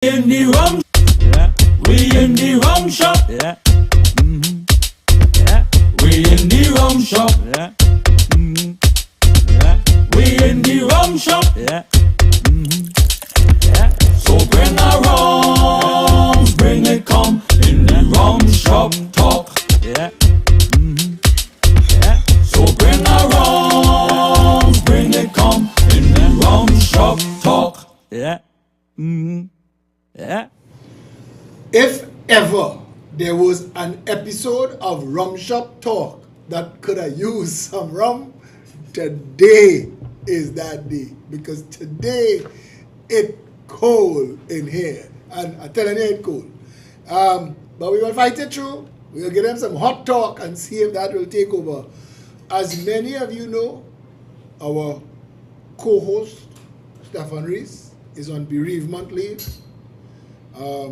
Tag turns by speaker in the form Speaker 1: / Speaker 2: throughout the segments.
Speaker 1: In the rum, we in the rum shop. We in the rum shop. We in the rum shop. So bring a rum, bring it come in the rum shop talk. So bring a rum, bring it come in the rum shop talk.
Speaker 2: If ever there was an episode of Rum Shop Talk that could have used some rum, today is that day. Because today it cold in here. And I'm telling you it cold. But we will fight it through. We will give them some hot talk and see if that will take over. As many of you know, our co-host, Stephan Reis, is on bereavement leave.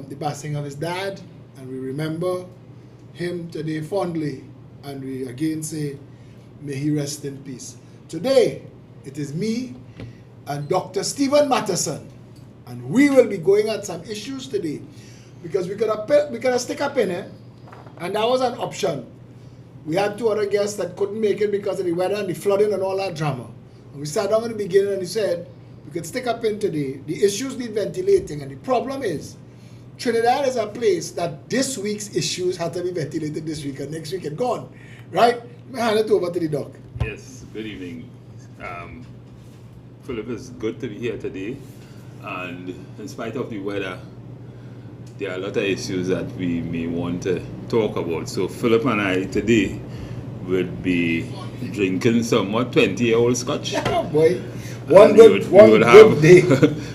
Speaker 2: The passing of his dad, and we remember him today fondly, and we again say, may he rest in peace. Today, it is me and Dr. Stephan Matteson, and we will be going at some issues today, because we could have stick up in it, and that was an option. We had two other guests that couldn't make it because of the weather and the flooding and all that drama. And we sat down in the beginning and we said, we could stick up in today. The issues need ventilating, and the problem is, Trinidad is a place that this week's issues had to be ventilated this week, and next week it's gone, right? Let me hand it over to the doc.
Speaker 3: Yes, good evening. Phillip, it's good to be here today, and in spite of the weather, there are a lot of issues that we may want to talk about. So Phillip and I today would be drinking somewhat 20-year-old scotch.
Speaker 2: Oh boy. One good day.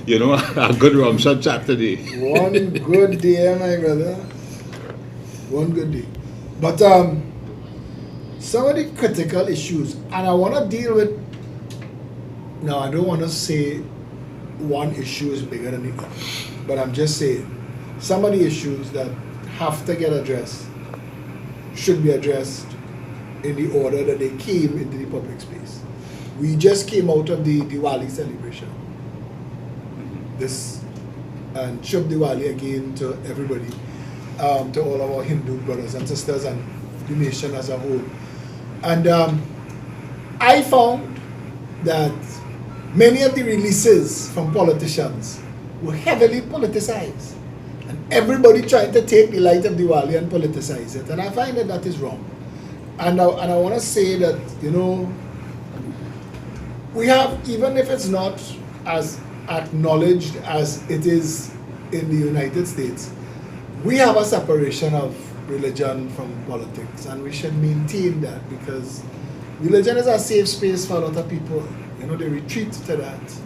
Speaker 3: You know, a good rum shot chat today.
Speaker 2: One good day, my brother. One good day. But some of the critical issues, and I want to deal with, now I don't want to say one issue is bigger than the other, but I'm just saying some of the issues that have to get addressed should be addressed in the order that they came into the public space. We just came out of the Diwali celebration. This, and Shubh Diwali again to everybody, to all of our Hindu brothers and sisters and the nation as a whole. And I found that many of the releases from politicians were heavily politicized. And everybody trying to take the light of Diwali and politicize it. And I find that that is wrong. And I want to say that, you know, we have, even if it's not as acknowledged as it is in the United States, we have a separation of religion from politics, and we should maintain that, because religion is a safe space for a lot of people. You know, they retreat to that.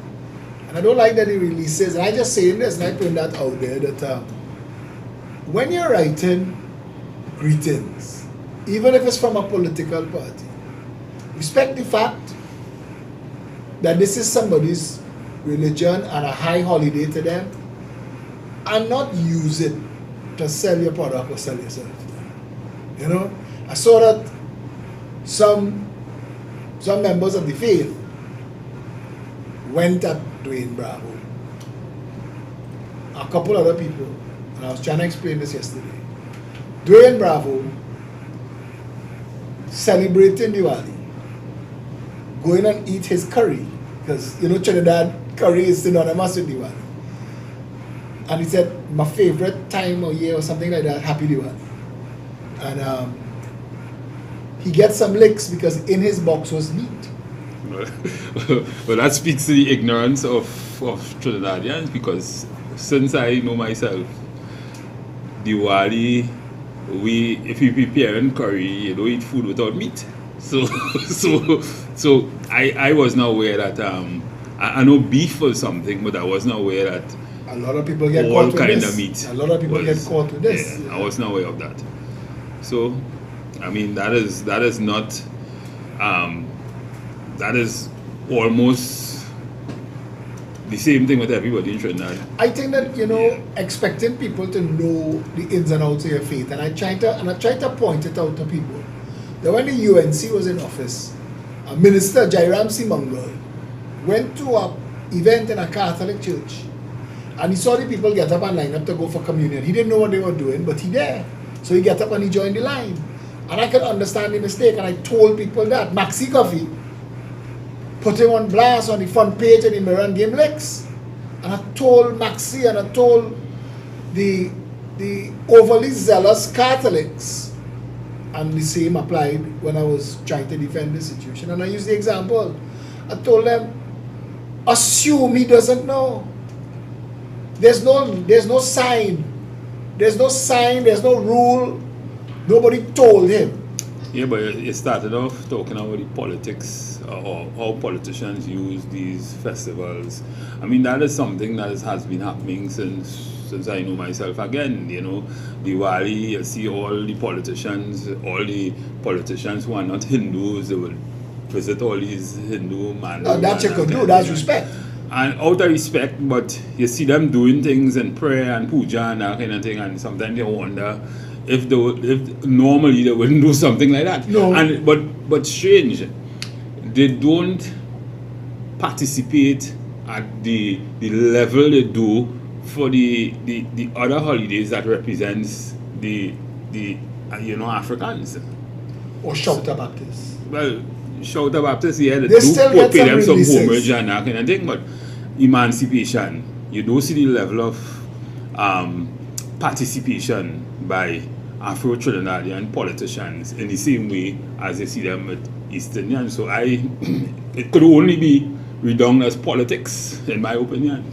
Speaker 2: And I don't like that he releases, and I just saying this, and I put that out there, that when you're writing greetings, even if it's from a political party, respect the fact that this is somebody's religion and a high holiday to them, and not use it to sell your product or sell yourself. You know, I saw that some members of the faith went at Dwayne Bravo, a couple other people, and I was trying to explain this yesterday. Dwayne Bravo celebrating Diwali, going and eat his curry, because you know Trinidad curry is synonymous with Diwali. And he said, my favorite time of year or something like that, Happy Diwali. And he gets some licks because in his box was meat.
Speaker 3: Well, that speaks to the ignorance of Trinidadians, because since I know myself, Diwali, if we prepare in curry, you don't eat food without meat. So I was not aware that I know beef was something, but I was not aware that
Speaker 2: a lot of people get
Speaker 3: all
Speaker 2: caught with
Speaker 3: kind
Speaker 2: this.
Speaker 3: of meat.
Speaker 2: A lot of people get caught with this.
Speaker 3: Yeah, I was not aware of that. So, I mean, that is not that is almost the same thing with everybody in Trinidad.
Speaker 2: I think that, you know, expecting people to know the ins and outs of your faith, and I try to point it out to people that when the UNC was in office, Minister Jairam C. Mangal went to an event in a Catholic church And he saw the people get up and line up to go for communion. He didn't know what they were doing, but he there. So he get up and he joined the line. And I could understand the mistake, and I told people that. Maxi Coffee put him on blast on the front page of the Mirror and Game Licks. And I told Maxi and I told the overly zealous Catholics, and the same applied when I was trying to defend the situation. And I used the example. I told them, assume he doesn't know. There's no sign. There's no sign, there's no rule. Nobody told him.
Speaker 3: Yeah, but you started off talking about the politics or how politicians use these festivals. I mean, that is something that has been happening since I know myself. Again, you know, Diwali, you see all the politicians who are not Hindus, they will visit all these Hindu man.
Speaker 2: That you could do, that's respect.
Speaker 3: And out of respect, but you see them doing things in prayer and puja and that kind of thing, and sometimes you wonder if normally they wouldn't do something like that.
Speaker 2: No.
Speaker 3: And but strange, they don't participate at the level they do for the other holidays that represents the Africans.
Speaker 2: Or Shouta Baptists.
Speaker 3: Well, Shouta Baptists, yeah, they
Speaker 2: still
Speaker 3: do
Speaker 2: get
Speaker 3: pay
Speaker 2: some
Speaker 3: them some
Speaker 2: releases.
Speaker 3: homage and that kind of thing, but emancipation, you don't see the level of participation by Afro-Trinidadian politicians in the same way as you see them with East Indians. So it could only be redound as politics, in my opinion.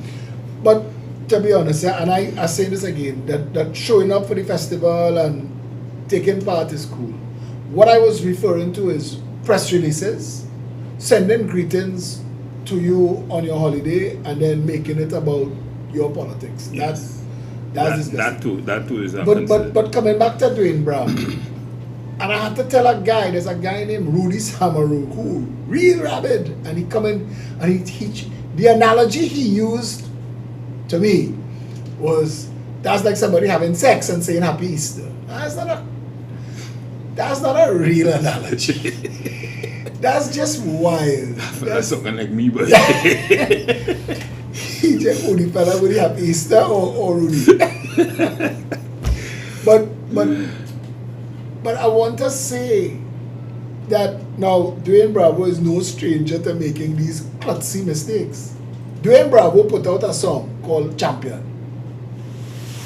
Speaker 2: But to be honest, and I say this again, that showing up for the festival and taking part is cool. What I was referring to is press releases, sending greetings to you on your holiday, and then making it about your politics.
Speaker 3: Yes.
Speaker 2: That
Speaker 3: too is a
Speaker 2: but coming back to Dwayne Brown, and I had to tell a guy, there's a guy named Rudy Samaru who real rabid, and he come in and he the analogy he used to me was, that's like somebody having sex and saying Happy Easter. That's not a real analogy. That's just wild.
Speaker 3: That's something like me, but
Speaker 2: He just Rudy fella with the Happy Easter or Rudy. but I want to say that now Dwayne Bravo is no stranger to making these klutzy mistakes. Dwayne Bravo put out a song called Champion.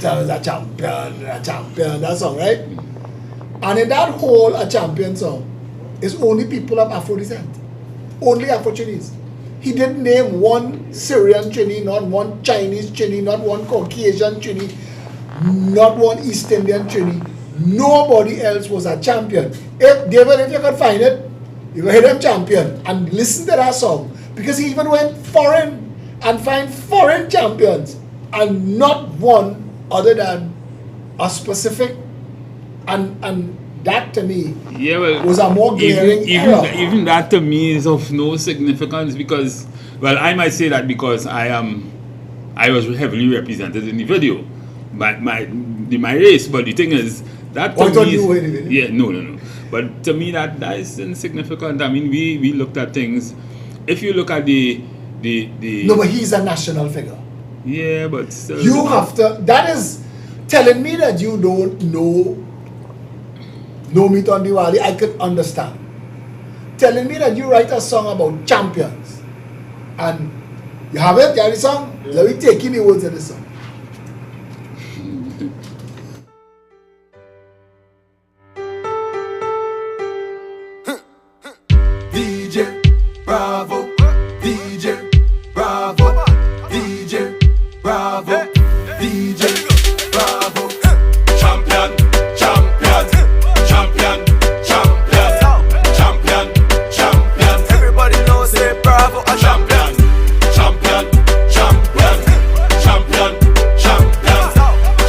Speaker 2: Tell us a champion, that song, right? And in that whole A Champion song, it's only people of Afro descent. Only Afro-Chinese. He didn't name one Syrian Trini, not one Chinese Trini, not one Caucasian Trini, not one East Indian Trini. Nobody else was a champion. If you could find it, you go hear them champion and listen to that song. Because he even went foreign and find foreign champions and not one other than a specific, and that to me was a more glaring error.
Speaker 3: Even that to me is of no significance because, well, I might say that because I was heavily represented in the video by my race, but the thing is that to me no. But to me that is insignificant. I mean, we looked at things. If you look at the
Speaker 2: no, but he's a national figure.
Speaker 3: Yeah, but still,
Speaker 2: you have to. That is telling me that you don't know Meet on Diwali. I could understand. Telling me that you write a song about champions and you have it. You have the song. Let me take in the words of the song.
Speaker 1: DJ Bravo, DJ Bravo, DJ Bravo, DJ Bravo, champion, champion, champion, champion, champion, champion. Everybody knows say Bravo a champion, champion, champion, champion, champion,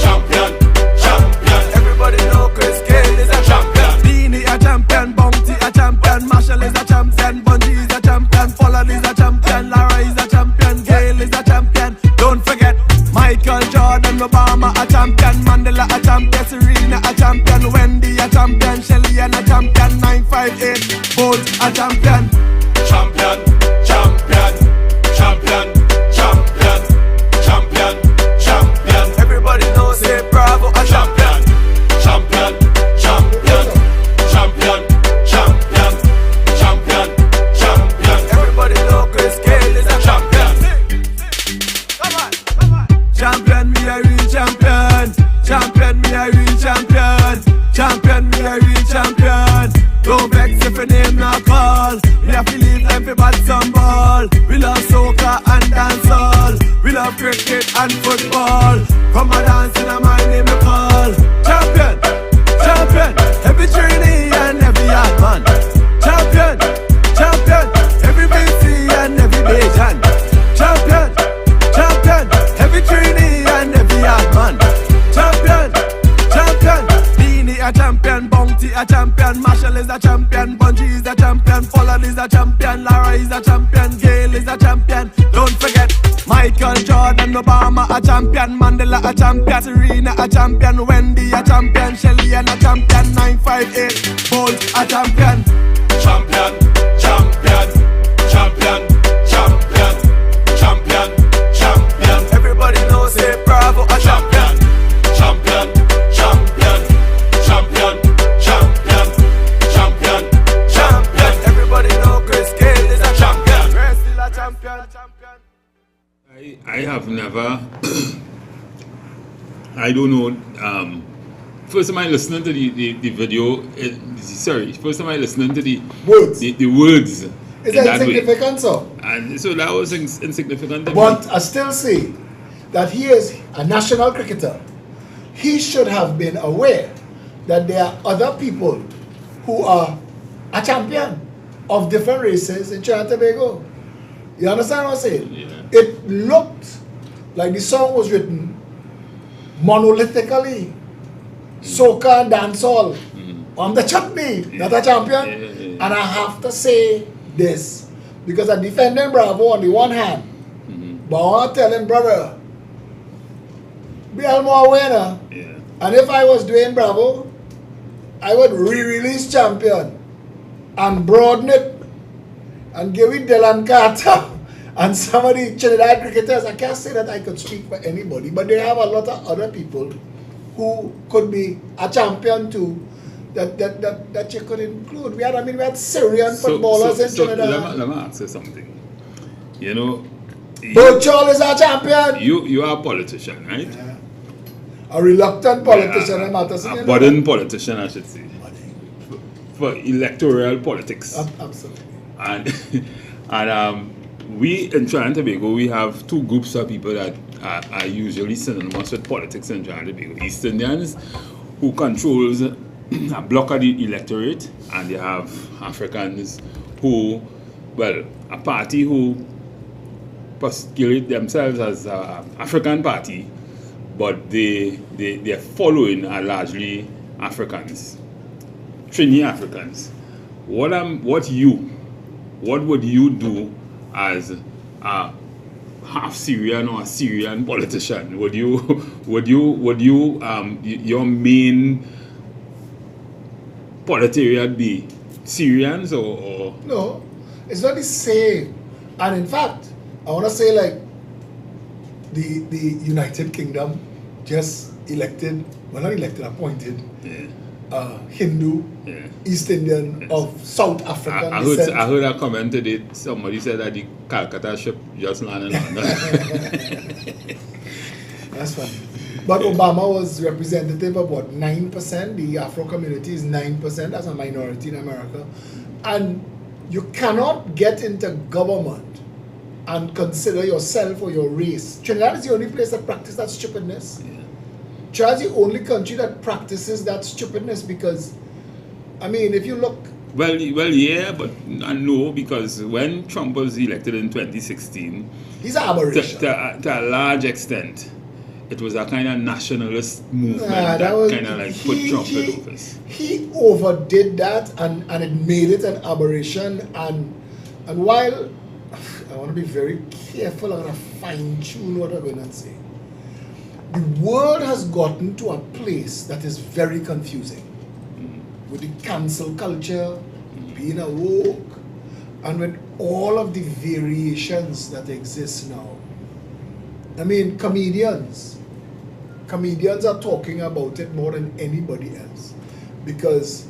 Speaker 1: champion, champion. Everybody know Chris Gale is a champion, Beanie a champion, Bounty a champion, Marshall is a champion, Bungie is a champion, Pollard is a champion, Lara is a champion, Gale is a champion. Don't forget Michael Jordan, Obama a champion, Mandela a champion, Serena a champion, Wendy a champion, Shelly and a champion, 958 Bolt a champion. Champion, champion, champion, champion, champion, me a real champion. Champion, me a real champion. Champion, me a real champion. Don't vex if your name not call. We have to leave them for bad some ball. We love soccer and dancehall. We love cricket and football. Come a dance in a my name we call. Champion, champion. Every Trinity and every yard man. Champion, champion. Every BC and every Bajan. Champion, champion. Every Trinity and every yard man. Champion, champion. Beanie a champion, Bounty a champion, Marshall is a champion, Bungie is a champion, Folland is a champion, Lara is a champion, Gale is a champion. Don't forget Michael Jordan, Obama a champion, Mandela a champion, Serena a champion, Wendy a champion, Shelly and a champion, 958 Bolt a champion. Champion, champion, champion, champion, champion, champion. Everybody knows say Bravo a champion. Champion, champion, champion, champion, champion, champion. Everybody know Chris Gale is a champion. Reis still a champion.
Speaker 3: I have never, I don't know, first time I listening to the video, first time I listening to the
Speaker 2: Words.
Speaker 3: the words.
Speaker 2: Is
Speaker 3: in
Speaker 2: that
Speaker 3: way.
Speaker 2: insignificant, sir?
Speaker 3: And so that was insignificant. to me.
Speaker 2: But I still say that he is a national cricketer. He should have been aware that there are other people who are a champion of different races in Trinidad and Tobago. You understand what I'm saying?
Speaker 3: Yeah.
Speaker 2: It looked like the song was written monolithically. Soca and dancehall. I'm the chutney, not a champion.
Speaker 3: Yeah.
Speaker 2: And I have to say this because I'm defending Bravo on the one hand, but I want to tell him, brother, be a more aware.
Speaker 3: Yeah.
Speaker 2: And if I was doing Bravo, I would re-release Champion and broaden it and give it Dylan Carter and some of the Trinidad cricketers. I can't say that I could speak for anybody, but they have a lot of other people who could be a champion too that you could include. We had Syrian footballers in Trinidad.
Speaker 3: Let me ask you something. You know,
Speaker 2: Burchall is our champion.
Speaker 3: you are a politician, right?
Speaker 2: Yeah. A reluctant politician,
Speaker 3: a budding politician, I should say, for electoral politics.
Speaker 2: Absolutely.
Speaker 3: And we in Trinidad and Tobago, we have two groups of people that are usually synonymous with politics in Trinidad and Tobago. East Indians, who controls a block of the electorate, and you have Africans who, well, a party who postulate themselves as an African party, but their following are largely Africans, Trini Africans. What would you do as a half Syrian or a Syrian politician? Would you your main proletariat be Syrians or?
Speaker 2: No, it's not the same. And in fact, I want to say like the United Kingdom just appointed Hindu, East Indian of South African descent.
Speaker 3: I heard a comment today. Somebody said that the Calcutta ship just landed in London.
Speaker 2: That's funny. But Obama was representative of what, 9%? The Afro community is 9% as a minority in America. And you cannot get into government and consider yourself or your race. Trinidad is the only place that practices that stupidness.
Speaker 3: Yeah.
Speaker 2: Trinidad is the only country that practices that stupidness because, I mean, if you look...
Speaker 3: Well, yeah, but no, because when Trump was elected in 2016,
Speaker 2: he's an aberration.
Speaker 3: To a large extent, it was a kind of nationalist movement that kind of like put Trump in office.
Speaker 2: He overdid that and it made it an aberration. And while I want to be very careful, I'm going to fine-tune what I'm going to say. The world has gotten to a place that is very confusing. With the cancel culture, being awoke, and with all of the variations that exist now. I mean, comedians are talking about it more than anybody else because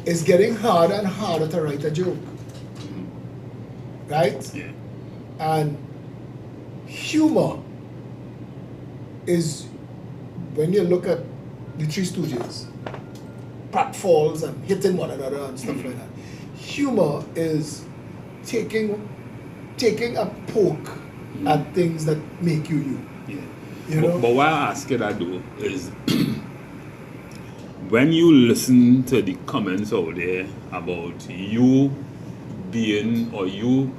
Speaker 2: it's getting harder and harder to write a joke. Right?
Speaker 3: Yeah.
Speaker 2: And humor is when you look at the Three Stooges, pratfalls and hitting one another and stuff like that. Humor is taking a poke at things that make you.
Speaker 3: Yeah.
Speaker 2: You know?
Speaker 3: But why I ask you that though is when you listen to the comments out there about you being or you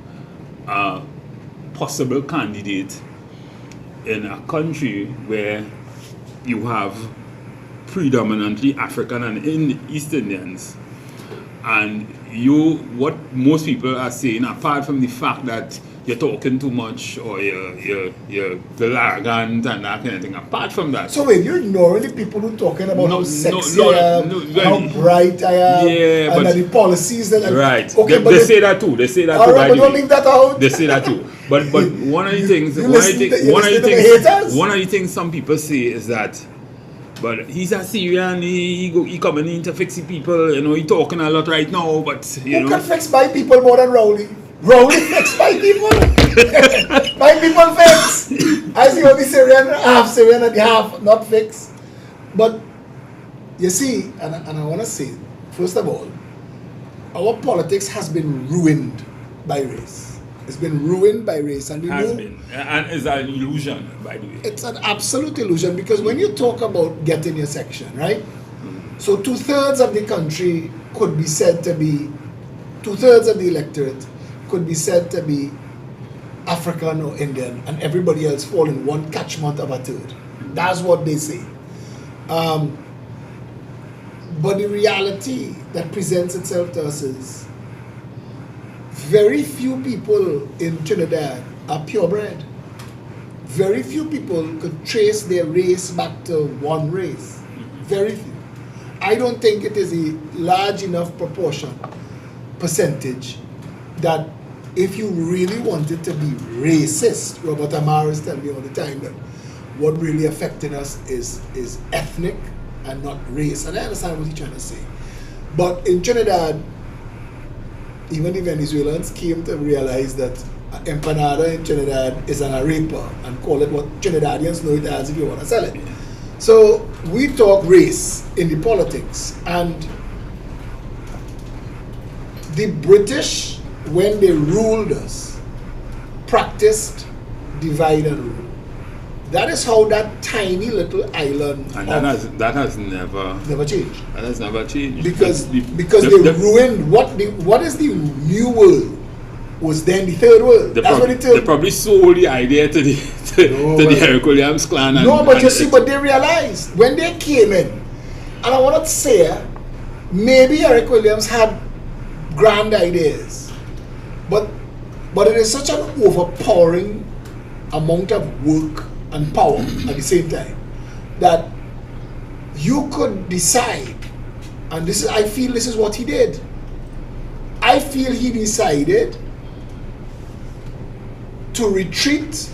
Speaker 3: a possible candidate in a country where you have predominantly African and East Indians, and what most people are saying, apart from the fact that you're talking too much or you're arrogant and that kind of thing, apart from that.
Speaker 2: So wait, you're ignoring the people who talking about how sexy I am,
Speaker 3: well,
Speaker 2: how bright I am,
Speaker 3: yeah,
Speaker 2: and the policies that
Speaker 3: right.
Speaker 2: Okay,
Speaker 3: they say that too. They say that
Speaker 2: all
Speaker 3: too.
Speaker 2: right, but don't leave that out.
Speaker 3: They say that too. But one of the things, one of the things some people say is that, but he's a Syrian, he coming in to fix the people, you know, he talking a lot right now, but you know.
Speaker 2: Who can fix my people more than Rowley? Rowley fix my people. My people fix. I see only half Syrian and half not fix. But you see, and I want to say, first of all, our politics has been ruined by race. It's been ruined by race, and
Speaker 3: And it's an illusion, by the way.
Speaker 2: It's an absolute illusion, because when you talk about getting your section, right? So 2/3 of the country could be said to be, 2/3 of the electorate could be said to be African or Indian, and everybody else fall in one catchment of a third. That's what they say. But the reality that presents itself to us is very few people in Trinidad are purebred. Very few people could trace their race back to one race. Very few. I don't think it is a large enough percentage, that if you really wanted to be racist, Robert Amaris tells me all the time that what really affecting us is ethnic and not race. And I understand what he's trying to say. But in Trinidad, even the Venezuelans came to realize that empanada in Trinidad is an arepa, and call it what Trinidadians know it as if you want to sell it. So we talk race in the politics, and the British, when they ruled us, practiced divide and rule. That is how that tiny little island,
Speaker 3: and that has never
Speaker 2: changed.
Speaker 3: That has never changed
Speaker 2: Because they ruined what is the new world was then the third world.
Speaker 3: They probably sold the idea to the Eric Williams clan.
Speaker 2: But they realized when they came in, and I want to say, maybe Eric Williams had grand ideas, but it is such an overpowering amount of work and power at the same time that you could decide, and I feel this is what he did. I feel he decided to retreat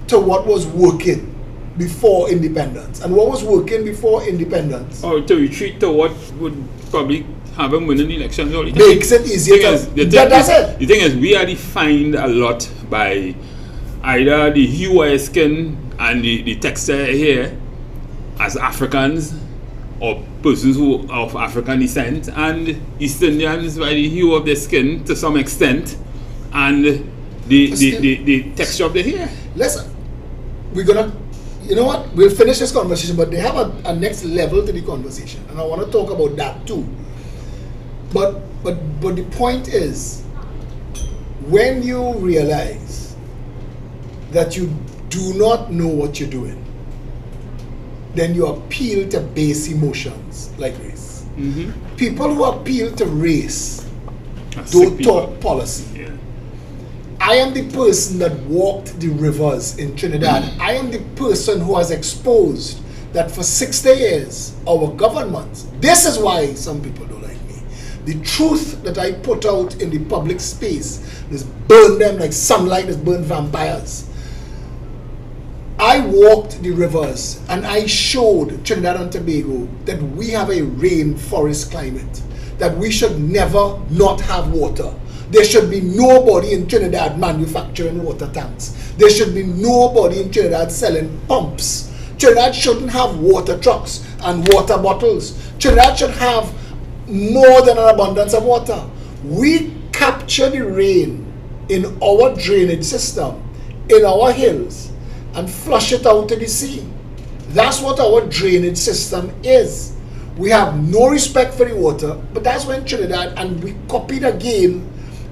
Speaker 2: to what was working before independence. And what was working before independence?
Speaker 3: Or to retreat to what would probably have him winning the elections.
Speaker 2: Makes it easier. That's it.
Speaker 3: The thing is, we are defined a lot by either the hue of skin and the texture here as Africans or persons who are of African descent, and East Indians by the hue of their skin to some extent, and the texture of the hair.
Speaker 2: Listen, we're gonna, you know what? We'll finish this conversation, but they have a next level to the conversation, and I want to talk about that too. But the point is, when you realize that you do not know what you're doing, then you appeal to base emotions like race.
Speaker 3: Mm-hmm.
Speaker 2: People who appeal to race don't talk policy.
Speaker 3: Yeah.
Speaker 2: I am the person that walked the rivers in Trinidad. I am the person who has exposed that for 60 years, our government, this is why some people don't like me. The truth that I put out in the public space is burn them like sunlight that burn vampires. I walked the rivers and I showed Trinidad and Tobago that we have a rainforest climate, that we should never not have water. There should be nobody in Trinidad manufacturing water tanks. There should be nobody in Trinidad selling pumps Trinidad shouldn't have water trucks and water bottles. Trinidad should have more than an abundance of water. We capture the rain in our drainage system, in our hills, and flush it out to the sea. That's what our drainage system is. We have no respect for the water, but that's when Trinidad, and we copied again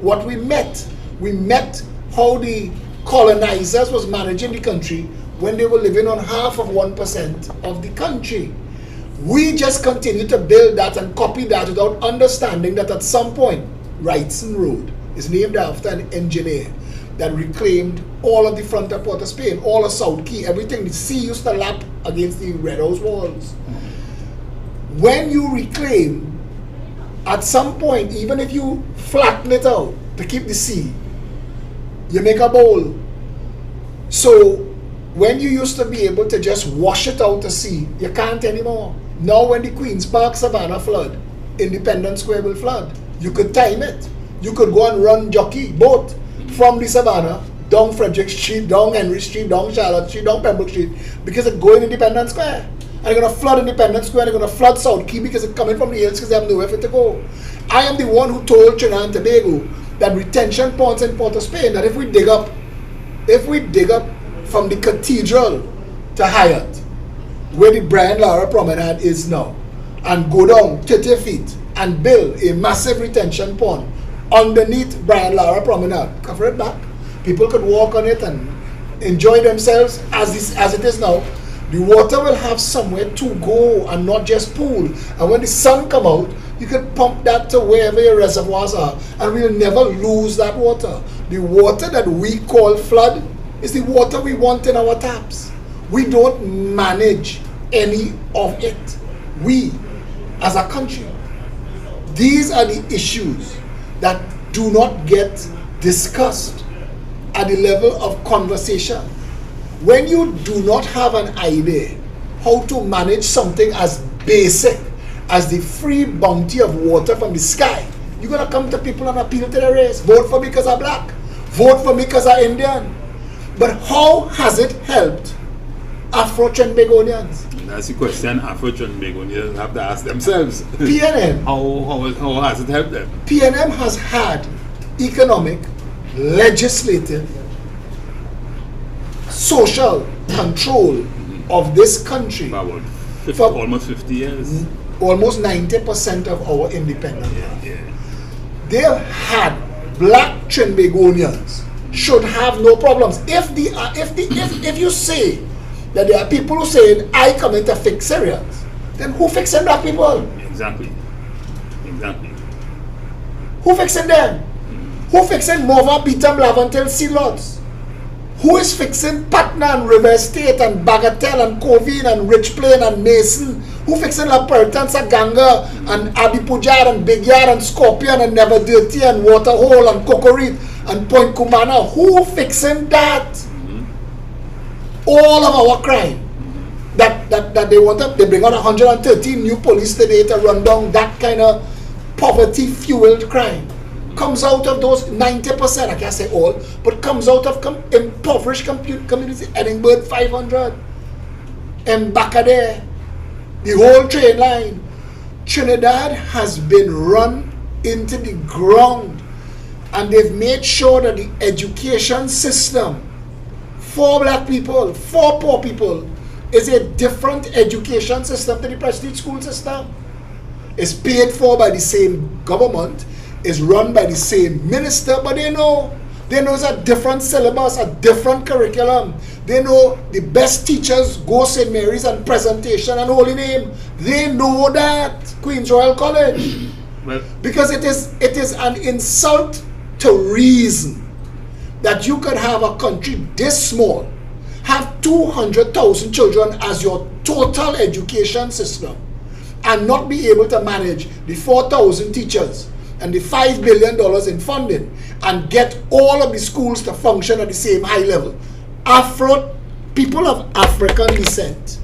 Speaker 2: what we met. We met how the colonizers was managing the country when they were living on half of 1% of the country. We just continue to build that and copy that without understanding that at some point, Wrightson Road is named after an engineer that reclaimed all of the front of Port of Spain, all of South Key, everything. The sea used to lap against the Red House walls. When you reclaim, at some point, even if you flatten it out to keep the sea, you make a bowl. So when you used to be able to just wash it out to sea, you can't anymore. Now when the Queen's Park Savannah flood, Independence Square will flood. You could time it. You could go and run jockey boat from the Savannah down Frederick Street, down Henry Street, down Charlotte Street, down Pembroke Street, because it's going Independence Square. And they're going to flood Independence Square, and they're going to flood South Key because it's coming from the hills because they have nowhere for it to go. I am the one who told Trinidad and Tobago that retention ponds in Port of Spain, that if we dig up from the cathedral to Hyatt, where the Brian Lara Promenade is now, and go down 30 feet and build a massive retention pond underneath Brian Lara Promenade, cover it back, people could walk on it and enjoy themselves as it is now. The water will have somewhere to go and not just pool. And when the sun come out, you can pump that to wherever your reservoirs are, and we'll never lose that water. The water that we call flood is the water we want in our taps. We don't manage any of it. We, as a country, these are the issues that do not get discussed at the level of conversation. When you do not have an idea how to manage something as basic as the free bounty of water from the sky, you're going to come to people and appeal to the race. Vote for me because I'm black. Vote for me because I'm Indian. But how has it helped Afro-Trinbagonians?
Speaker 3: That's the question Afro-Trinbagonians have to ask themselves.
Speaker 2: PNM.
Speaker 3: How has it helped them?
Speaker 2: PNM has had economic, legislative, social control of this country
Speaker 3: for almost 50 years.
Speaker 2: Almost 90% of our independence.
Speaker 3: Yeah.
Speaker 2: They have had black Trinbagonians should have no problems. If you say that there are people who saying I come in to fix Syrians, then who fixing black people?
Speaker 3: Exactly.
Speaker 2: Who fixing them? Who fixing Mova, Beatam, Lavantel, Sea Lords? Who is fixing Patna and River Estate and Bagatelle and Covine and Rich Plain and Mason? Who fixing La Puerta and Saganga and Abipujar and Big Yard and Scorpion and Never Dirty and Waterhole and Cocorit and Point Kumana? Who fixing that? All of our crime that they wanted, they bring out 113 new police today to run down that kind of poverty-fueled crime. Comes out of those 90%, I can't say all, but comes out of impoverished communities. Edinburgh 500, Mbakade, the whole train line. Trinidad has been run into the ground, and they've made sure that the education system for black people, for poor people, is a different education system to the prestige school system. It's paid for by the same government, is run by the same minister, but they know it's a different syllabus, a different curriculum. They know the best teachers go St. Mary's and Presentation and Holy Name. They know that, Queen's Royal College.
Speaker 3: Well,
Speaker 2: because it is an insult to reason that you could have a country this small, have 200,000 children as your total education system, and not be able to manage the 4,000 teachers and the $5 billion in funding and get all of the schools to function at the same high level. People of African descent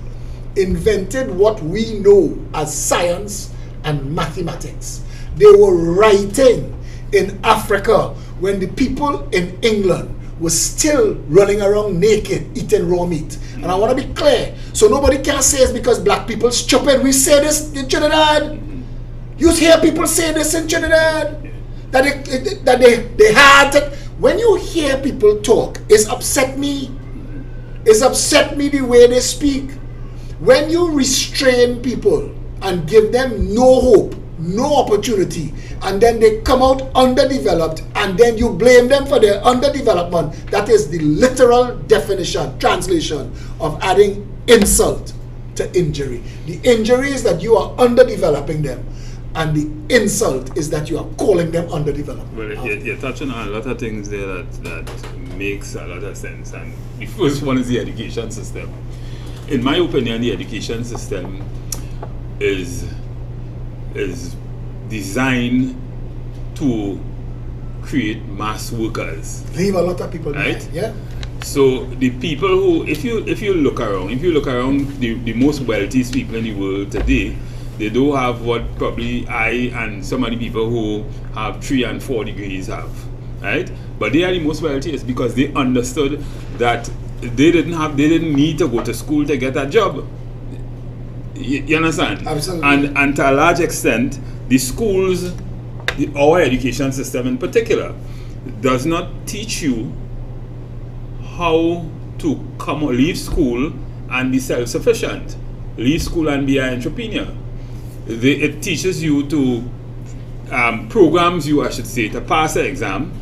Speaker 2: invented what we know as science and mathematics. They were writing in Africa when the people in England was still running around naked, eating raw meat. And I want to be clear, so nobody can say it's because black people stupid. We say this in Trinidad. You hear people say this in Trinidad, that they had. When you hear people talk, it's upset me. It's upset me the way they speak. When you restrain people and give them no hope, no opportunity, and then they come out underdeveloped, and then you blame them for their underdevelopment, that is the literal definition, translation of adding insult to injury. The injury is that you are underdeveloping them, and the insult is that you are calling them underdeveloped.
Speaker 3: Well, you're touching on a lot of things there that makes a lot of sense, and the first one is the education system. In my opinion, the education system is designed to create mass workers.
Speaker 2: Leave a lot of people
Speaker 3: right?
Speaker 2: behind, yeah.
Speaker 3: So the people who, if you look around the most wealthiest people in the world today, they don't have what probably I and some of the people who have 3 and 4 degrees have, right? But they are the most wealthiest because they understood that they didn't need to go to school to get a job. You understand?
Speaker 2: Absolutely.
Speaker 3: And to a large extent, the schools, our education system in particular, does not teach you how to leave school and be self-sufficient, leave school and be an entrepreneur. It teaches you to, programs you, I should say, to pass an exam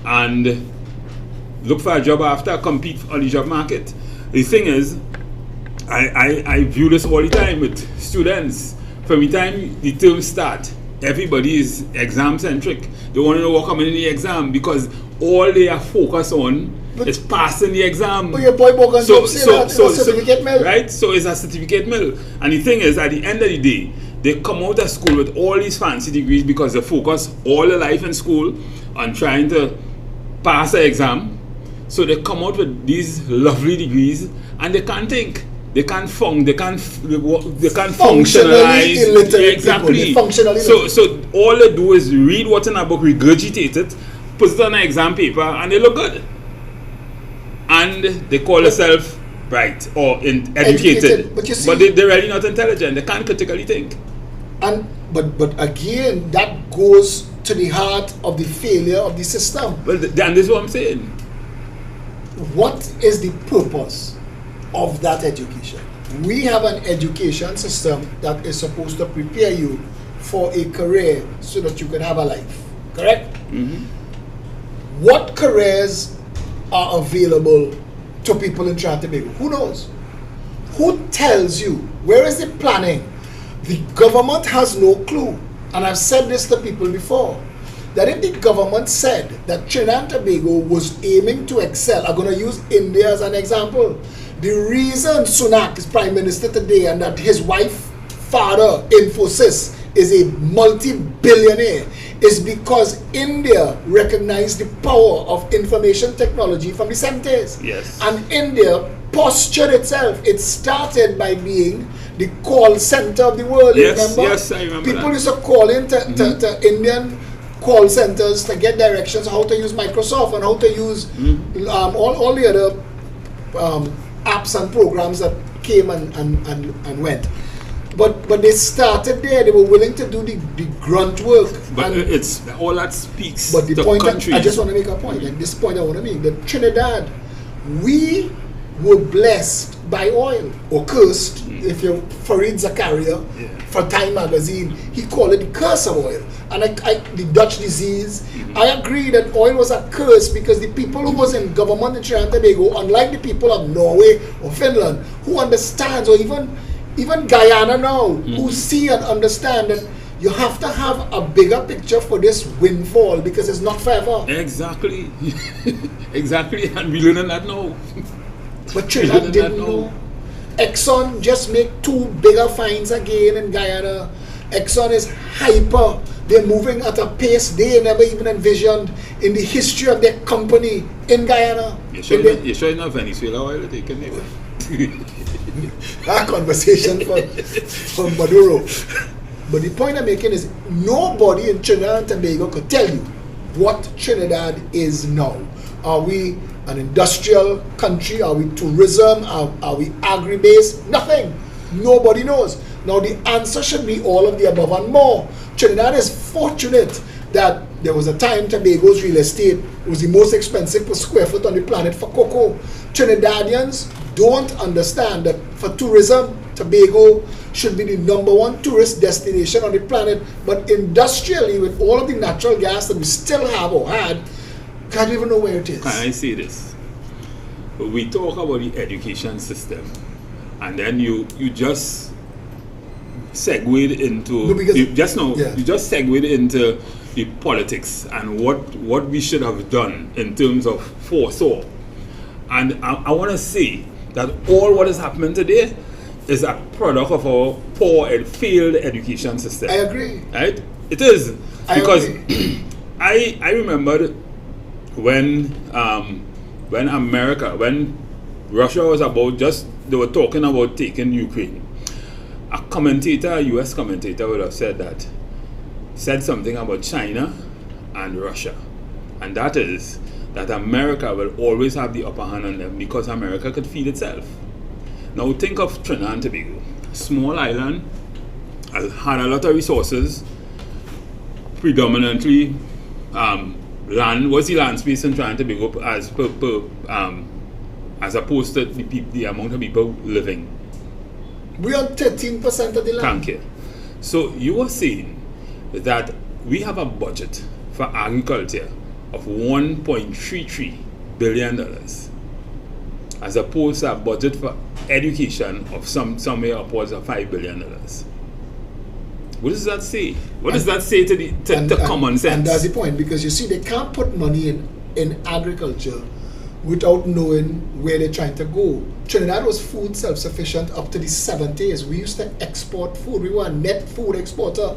Speaker 3: and look for a job after, compete on the job market. The thing is, I view this all the time with students. From the time the term start, everybody is exam centric. They want to know what coming in the exam because all they are focused on is passing the exam.
Speaker 2: But your boy Bogan say that it's a certificate mill.
Speaker 3: Right? So it's a certificate mill. And the thing is, at the end of the day, they come out of school with all these fancy degrees because they focus all their life in school on trying to pass an exam. So they come out with these lovely degrees and they can't think. They can't functionalize. Exactly. So all they do is read what's in a book, regurgitate it, put it on an exam paper, and they look good. And they call themselves bright or educated.
Speaker 2: But you see,
Speaker 3: but they're really not intelligent. They can't critically think.
Speaker 2: And but again, that goes to the heart of the failure of the system.
Speaker 3: Well, and this is what I'm saying.
Speaker 2: What is the purpose of that education? We have an education system that is supposed to prepare you for a career so that you can have a life. Correct?
Speaker 3: Mm-hmm.
Speaker 2: What careers are available to people in Trinidad and Tobago? Who knows? Who tells you? Where is the planning? The government has no clue. And I've said this to people before, that if the government said that Trinidad and Tobago was aiming to excel, I'm going to use India as an example. The reason Sunak is Prime Minister today and that his wife, father, Infosys, is a multi-billionaire is because India recognized the power of information technology from the 70s.
Speaker 3: Yes.
Speaker 2: And India postured itself. It started by being the call center of the world.
Speaker 3: Yes,
Speaker 2: remember?
Speaker 3: yes, I remember.
Speaker 2: People used to call in to Indian call centers to get directions how to use Microsoft and how to use all the other apps and programs that came and went. But they started there. They were willing to do the grunt work.
Speaker 3: But it's all that speaks.
Speaker 2: But the
Speaker 3: to
Speaker 2: point
Speaker 3: countries.
Speaker 2: I just want to make a point. And this point I want to make, that Trinidad, we were blessed by oil, or cursed. If you're Farid Zakaria for Time magazine, he called it the curse of oil. And the Dutch disease, I agree that oil was a curse because the people who was in government in Trinidad and Tobago, unlike the people of Norway or Finland, who understands, or even Guyana now, who see and understand that you have to have a bigger picture for this windfall because it's not forever.
Speaker 3: Exactly. Exactly. And we learn that now.
Speaker 2: But Trinidad didn't know. Exxon just make 2 bigger finds again in Guyana. Exxon is hyper. They're moving at a pace they never even envisioned in the history of their company in Guyana.
Speaker 3: You're sure enough Venezuela oil they can neighbor.
Speaker 2: That conversation for Maduro. But the point I'm making is nobody in Trinidad and Tobago could tell you what Trinidad is now. Are we an industrial country? Are we tourism? Are we agri-based? Nothing. Nobody knows. Now the answer should be all of the above and more. Trinidad is fortunate that there was a time Tobago's real estate was the most expensive per square foot on the planet for cocoa. Trinidadians don't understand that for tourism, Tobago should be the #1 tourist destination on the planet, but industrially, with all of the natural gas that we still have or had, can't even know where it is.
Speaker 3: Can I say this? We talk about the education system, and then you just segued into you just segued into the politics and what we should have done in terms of foresaw. And I want to say that all what is happening today is a product of our poor and failed education system.
Speaker 2: I agree.
Speaker 3: Right? It is. Because
Speaker 2: I
Speaker 3: I remember when Russia was they were talking about taking Ukraine. A US commentator would have said something about China and Russia. And that is that America will always have the upper hand on them because America could feed itself. Now think of Trinidad and Tobago. Small island, had a lot of resources, predominantly land. What's the land space in Trinidad and Tobago as opposed to the amount of people living?
Speaker 2: We are 13% of the land.
Speaker 3: Thank you. So you were saying that we have a budget for agriculture of $1.33 billion as opposed to a budget for education of somewhere upwards of $5 billion. What does that say? What does that say to common sense?
Speaker 2: And that's the point, because you see, they can't put money in agriculture without knowing where they're trying to go. Trinidad was food self-sufficient up to the 70s. We used to export food. We were a net food exporter.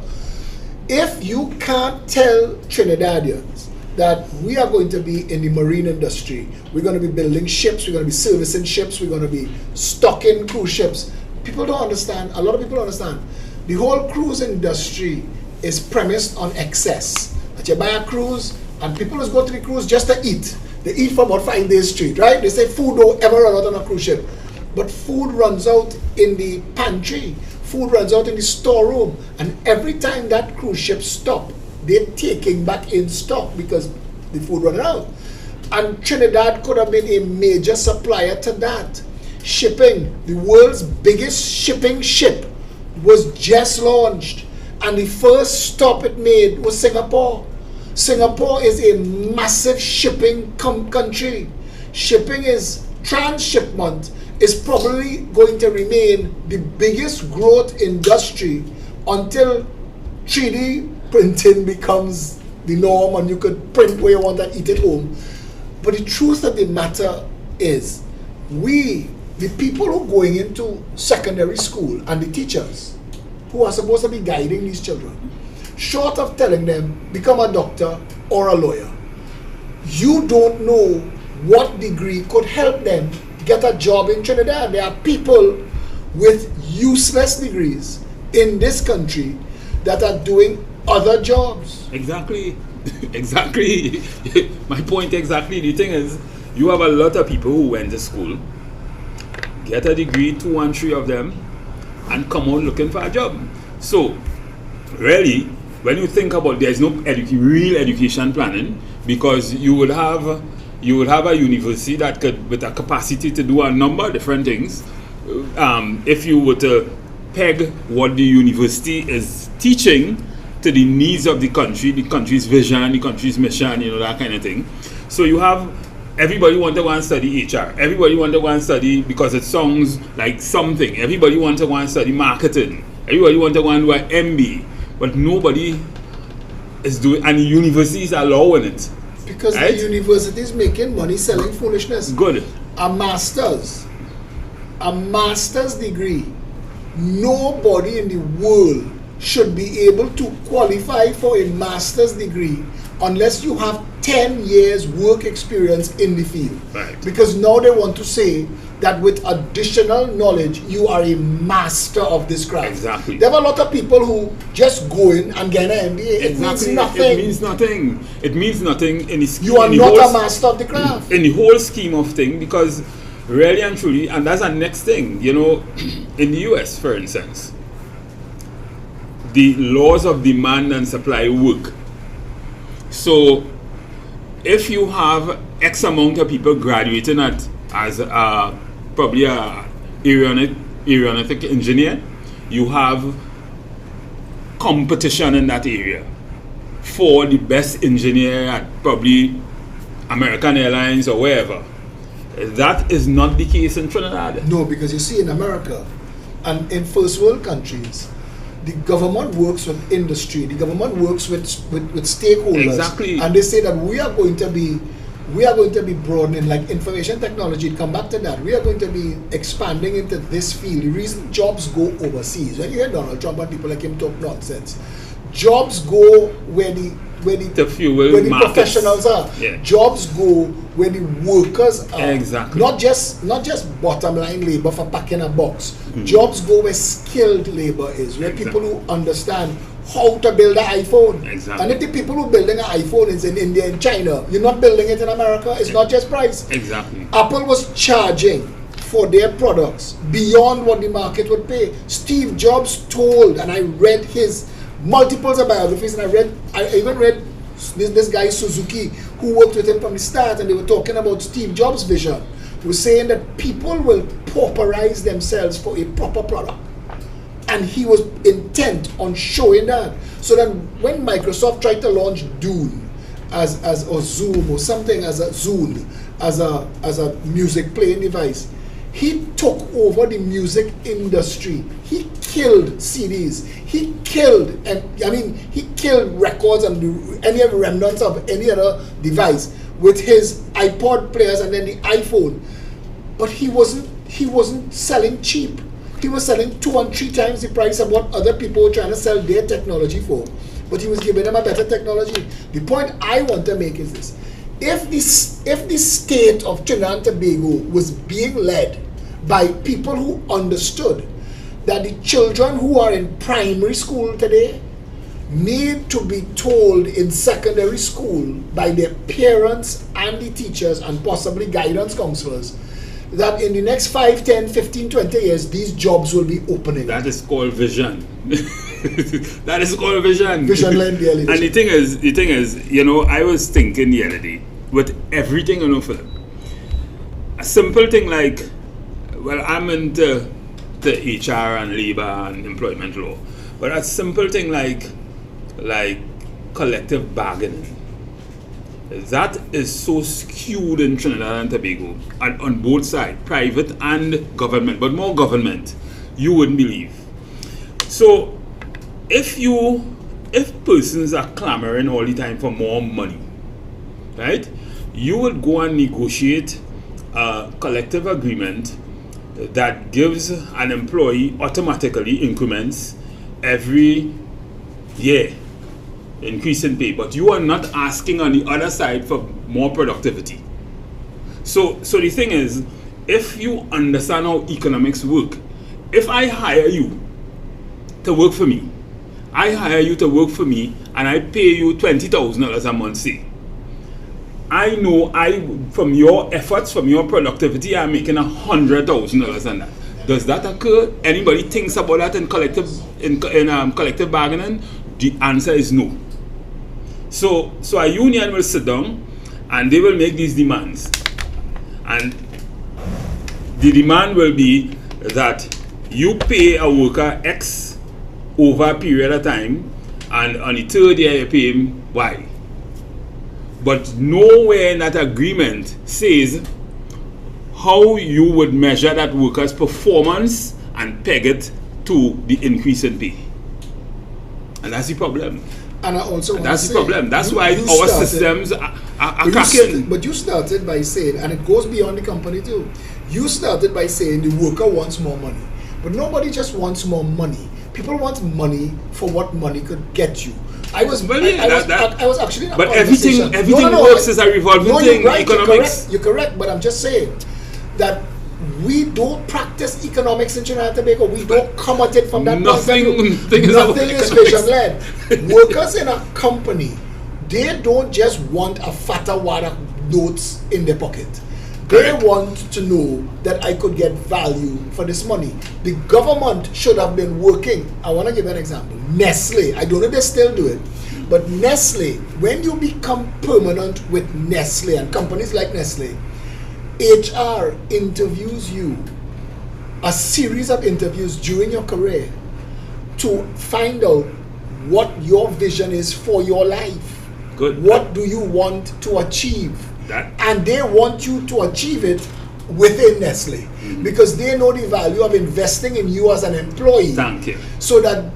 Speaker 2: If you can't tell Trinidadians that we are going to be in the marine industry, we're going to be building ships, we're going to be servicing ships, we're going to be stocking cruise ships, people don't understand. A lot of people don't understand. The whole cruise industry is premised on excess. That you buy a cruise and people just go to the cruise just to eat. They eat for about 5 days straight, right? They say food don't ever run out on a cruise ship. But food runs out in the pantry. Food runs out in the storeroom. And every time that cruise ship stops, they're taking back in stock because the food running out. And Trinidad could have been a major supplier to that. Shipping, the world's biggest shipping ship, was just launched. And the first stop it made was Singapore. Singapore is a massive shipping country. Shipping is transshipment is probably going to remain the biggest growth industry until 3D printing becomes the norm and you could print where you want and eat at home. But the truth of the matter is, we, the people who are going into secondary school and the teachers who are supposed to be guiding these children, short of telling them, become a doctor or a lawyer, you don't know what degree could help them get a job in Trinidad. There are people with useless degrees in this country that are doing other jobs.
Speaker 3: Exactly. Exactly. My point exactly. The thing is, you have a lot of people who went to school, get a degree, 2 and 3 of them, and come out looking for a job. So, really, when you think about, there's no real education planning, because you would have a university that could, with a capacity to do a number of different things. If you were to peg what the university is teaching to the needs of the country's vision, the country's mission, that kind of thing. So you have everybody want to go and study HR. Everybody want to go and study because it sounds like something. Everybody want to go and study marketing. Everybody want to go and do an MBA. But nobody is doing, and the universities are allowing it.
Speaker 2: Because right? The university is making money selling foolishness.
Speaker 3: Good.
Speaker 2: A master's degree, nobody in the world should be able to qualify for a master's degree unless you have 10 years work experience in the field.
Speaker 3: Right.
Speaker 2: Because now they want to say that with additional knowledge, you are a master of this craft.
Speaker 3: Exactly.
Speaker 2: There are a lot of people who just go in and get an MBA. It means nothing.
Speaker 3: It means nothing. It means nothing in the
Speaker 2: You are not a master of the craft.
Speaker 3: In the whole scheme of thing, because really and truly, and that's the next thing, you know, in the US, for instance, the laws of demand and supply work. So, if you have X amount of people graduating as probably a aeronautic engineer, you have competition in that area for the best engineer at probably American Airlines or wherever. That is not the case in Trinidad.
Speaker 2: No, because you see in America and in first world countries, the government works with industry, the government works with stakeholders.
Speaker 3: Exactly.
Speaker 2: And they say that we are going to be broadening, like information technology, come back to that. We are going to be expanding into this field. The reason jobs go overseas, when you hear Donald Trump and people like him talk nonsense, jobs go where the professionals are.
Speaker 3: Yeah.
Speaker 2: Jobs go where the workers are.
Speaker 3: Exactly.
Speaker 2: Not just bottom line labor for packing a box. Jobs go where skilled labor is, where people who understand how to build an iPhone.
Speaker 3: Exactly.
Speaker 2: And if the people who building an iPhone is in India and China, you're not building it in America. It's not just price.
Speaker 3: Exactly.
Speaker 2: Apple was charging for their products beyond what the market would pay. Steve Jobs told, and I read his multiples of biographies, and I even read this guy Suzuki, who worked with him from the start, and they were talking about Steve Jobs' vision. He was saying that people will pauperize themselves for a proper product. And he was intent on showing that. So that when Microsoft tried to launch Dune or Zoom or something as a music playing device, he took over the music industry. He killed CDs. He killed records and any remnants of any other device with his iPod players and then the iPhone. But he wasn't selling cheap. He was selling 2 and 3 times the price of what other people were trying to sell their technology for. But he was giving them a better technology. The point I want to make is this. If the state of Trinidad and Tobago was being led by people who understood that the children who are in primary school today need to be told in secondary school by their parents and the teachers and possibly guidance counselors that in the next 5, 10, 15, 20 years, these jobs will be opening.
Speaker 3: That is called vision. That is called vision.
Speaker 2: Vision-led leadership.
Speaker 3: And the thing is, you know, I was thinking the other day, with everything, you know, Phillip, a simple thing like, well, I'm into the HR and labor and employment law, but a simple thing like collective bargaining, that is so skewed in Trinidad and Tobago, and on both sides, private and government, but more government, you wouldn't believe. So if persons are clamoring all the time for more money, right, you would go and negotiate a collective agreement that gives an employee automatically increments every year, increase in pay, but you are not asking on the other side for more productivity. So the thing is, if you understand how economics work, if I hire you to work for me, and I pay you $20,000 a month, say, I know from your efforts, from your productivity, I'm making $100,000 on that. Does that occur? Anybody thinks about that in collective bargaining? The answer is no. So a union will sit down and they will make these demands. And the demand will be that you pay a worker X over a period of time, and on the third year you pay him Y. But nowhere in that agreement says how you would measure that worker's performance and peg it to the increase in pay. And that's the problem.
Speaker 2: And I also want
Speaker 3: that's
Speaker 2: to
Speaker 3: the
Speaker 2: say,
Speaker 3: problem. That's why our systems are cracking.
Speaker 2: But you started by saying, and it goes beyond the company too, you started by saying the worker wants more money. But nobody just wants more money. People want money for what money could get you. I was actually in a
Speaker 3: but
Speaker 2: conversation.
Speaker 3: everything works as a revolving thing.
Speaker 2: You're right,
Speaker 3: Economics.
Speaker 2: you're correct, but I'm just saying that we don't practice economics in Trinidad and Tobago. We don't come at it from that
Speaker 3: Nothing
Speaker 2: Nothing is vision-led. Workers in a company, they don't just want a fatter wad of notes in their pocket. They want to know that I could get value for this money. The government should have been working. I want to give an example. Nestle, I don't know if they still do it, but Nestle, when you become permanent with Nestle and companies like Nestle, HR interviews you, a series of interviews during your career to find out what your vision is for your life.
Speaker 3: Good.
Speaker 2: What do you want to achieve?
Speaker 3: That.
Speaker 2: And they want you to achieve it within Nestle because they know the value of investing in you as an employee.
Speaker 3: Thank you.
Speaker 2: So that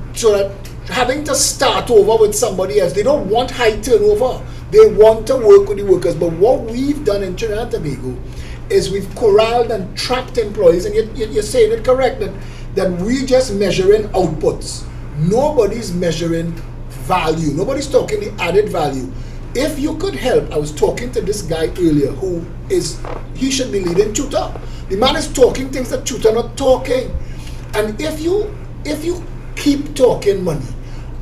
Speaker 2: having to start over with somebody else, they don't want high turnover. They want to work with the workers. But what we've done in Trinidad and Tobago is we've corralled and trapped employees, and you're saying it correct, that we just measuring outputs. Nobody's measuring value. Nobody's talking the added value. If you could help, I was talking to this guy earlier he should be leading tutor. The man is talking things that tutor not talking. And if you keep talking money,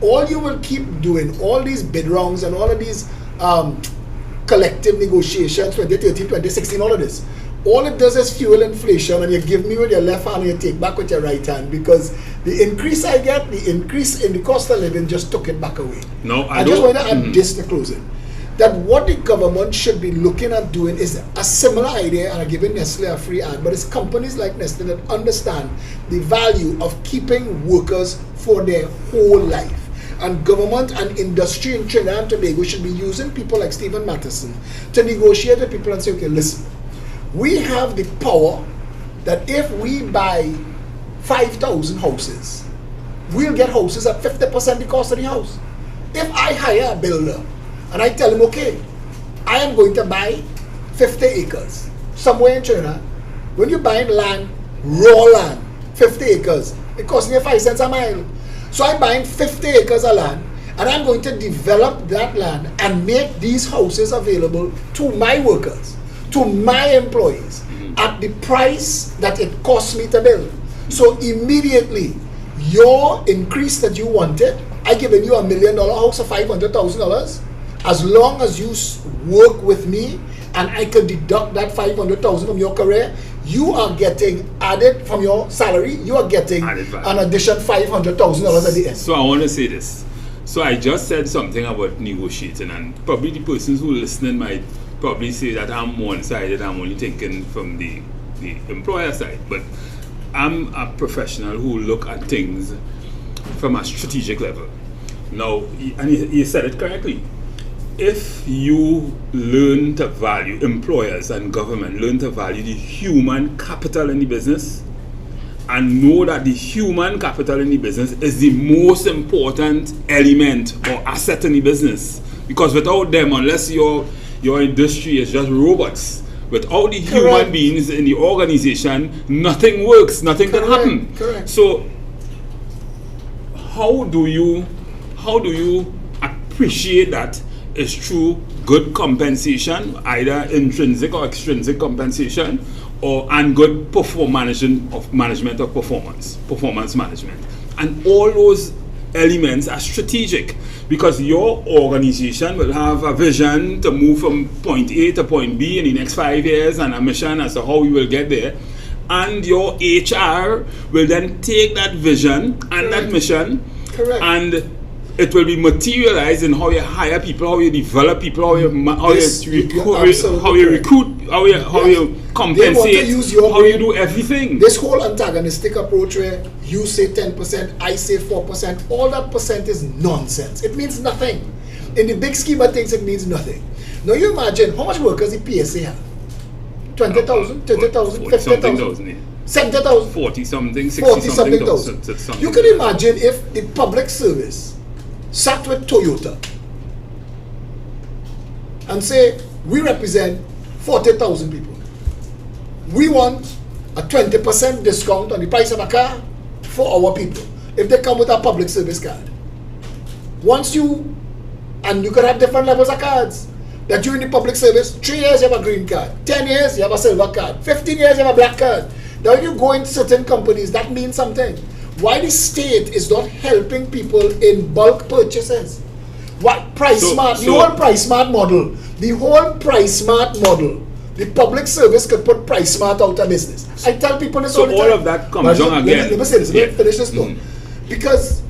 Speaker 2: all you will keep doing, all these bid rounds and all of these collective negotiations, 2013, 2016, all of this, all it does is fuel inflation, and you give me with your left hand and you take back with your right hand, because the increase I get, the increase in the cost of living just took it back away.
Speaker 3: No, I
Speaker 2: just
Speaker 3: don't.
Speaker 2: want to add this to closing. That what the government should be looking at doing is a similar idea, and I'm giving Nestle a free ad, but it's companies like Nestle that understand the value of keeping workers for their whole life. And government and industry in Trinidad and Tobago should be using people like Stephan Matheson to negotiate with people and say, okay, listen, we have the power that if we buy 5,000 houses, we'll get houses at 50% the cost of the house. If I hire a builder and I tell him, okay, I am going to buy 50 acres somewhere in Trinidad. When you're buying land, raw land, 50 acres, it costs me 5 cents a mile. So I'm buying 50 acres of land, and I'm going to develop that land and make these houses available to my workers, to my employees, at the price that it costs me to build. So immediately, your increase that you wanted, I given you $1 million house of $500,000. As long as you work with me and I can deduct that $500,000 from your career, you are getting added from your salary, you are getting an addition $500,000 at the end.
Speaker 3: So I want to say this. So I just said something about negotiating, and probably the persons who are listening might probably say that I'm one-sided, I'm only thinking from the employer side. But I'm a professional who look at things from a strategic level. Now, and you said it correctly. If you learn to value, employers and government learn to value the human capital in the business, and know that the human capital in the business is the most important element or asset in the business, because without them, unless your industry is just robots, without the human beings in the organization, nothing works, nothing can happen.
Speaker 2: Correct.
Speaker 3: So how do you appreciate that? Is through good compensation, either intrinsic or extrinsic compensation, and good management of performance management. And all those elements are strategic, because your organization will have a vision to move from point A to point B in the next 5 years, and a mission as to how we will get there. And your HR will then take that vision and that mission, and it will be materialized in how you hire people, how you develop people, how you recruit, how you compensate, how you do everything.
Speaker 2: This whole antagonistic approach where you say 10%, I say 4%, all that percent is nonsense. It means nothing. In the big scheme of things, it means nothing. Now you imagine how much workers the PSA have? 20,000, 30,000, 50,000, 70,000,
Speaker 3: 40-something, 60-something thousand.
Speaker 2: You can imagine if the public service sat with Toyota and say, we represent 40,000 people. We want a 20% discount on the price of a car. for our people if they come with a public service card. And you can have different levels of cards. That you're in the public service, 3 years you have a green card, 10 years you have a silver card, 15 years you have a black card. Now when you go into certain companies, that means something. Why the state is not helping people in bulk purchases? What the whole Price Smart model, the public service could put Price Smart out of business. I tell people this all the time.
Speaker 3: So all of that comes down again.
Speaker 2: Let me say this, let me finish this thought. Because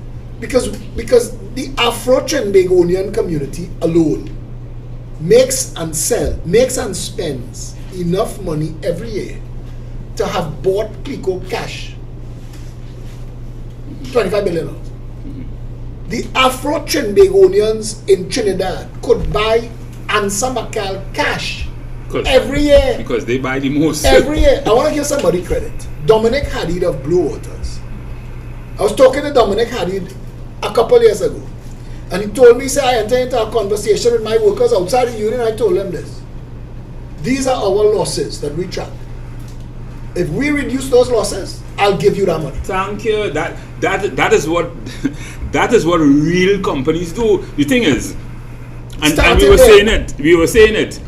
Speaker 2: the Afro-Trinidadian community alone makes and spends enough money every year to have bought Pico cash. $25 billion. The Afro-Trinidadians in Trinidad could buy Ansa Makal cash every year.
Speaker 3: Because they buy the most.
Speaker 2: Every year. I want to give somebody credit. Dominic Hadid of Blue Waters. I was talking to Dominic Hadid a couple years ago. And he told me, say, I entered into a conversation with my workers outside the union. I told them this. These are our losses that we track. If we reduce those losses, I'll give you that money.
Speaker 3: Thank you. That is what that is what real companies do. The thing is, and we were saying it,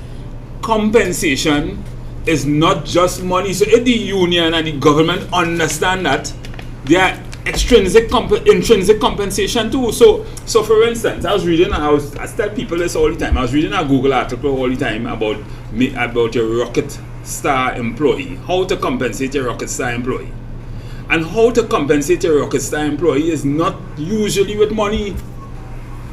Speaker 3: compensation is not just money. So if the union and the government understand that, they are intrinsic compensation too. So for instance, I tell people this all the time. I was reading a Google article all the time about your Rocket Star employee, how to compensate your Rocket Star employee. And how to compensate your Rocket Star employee is not usually with money.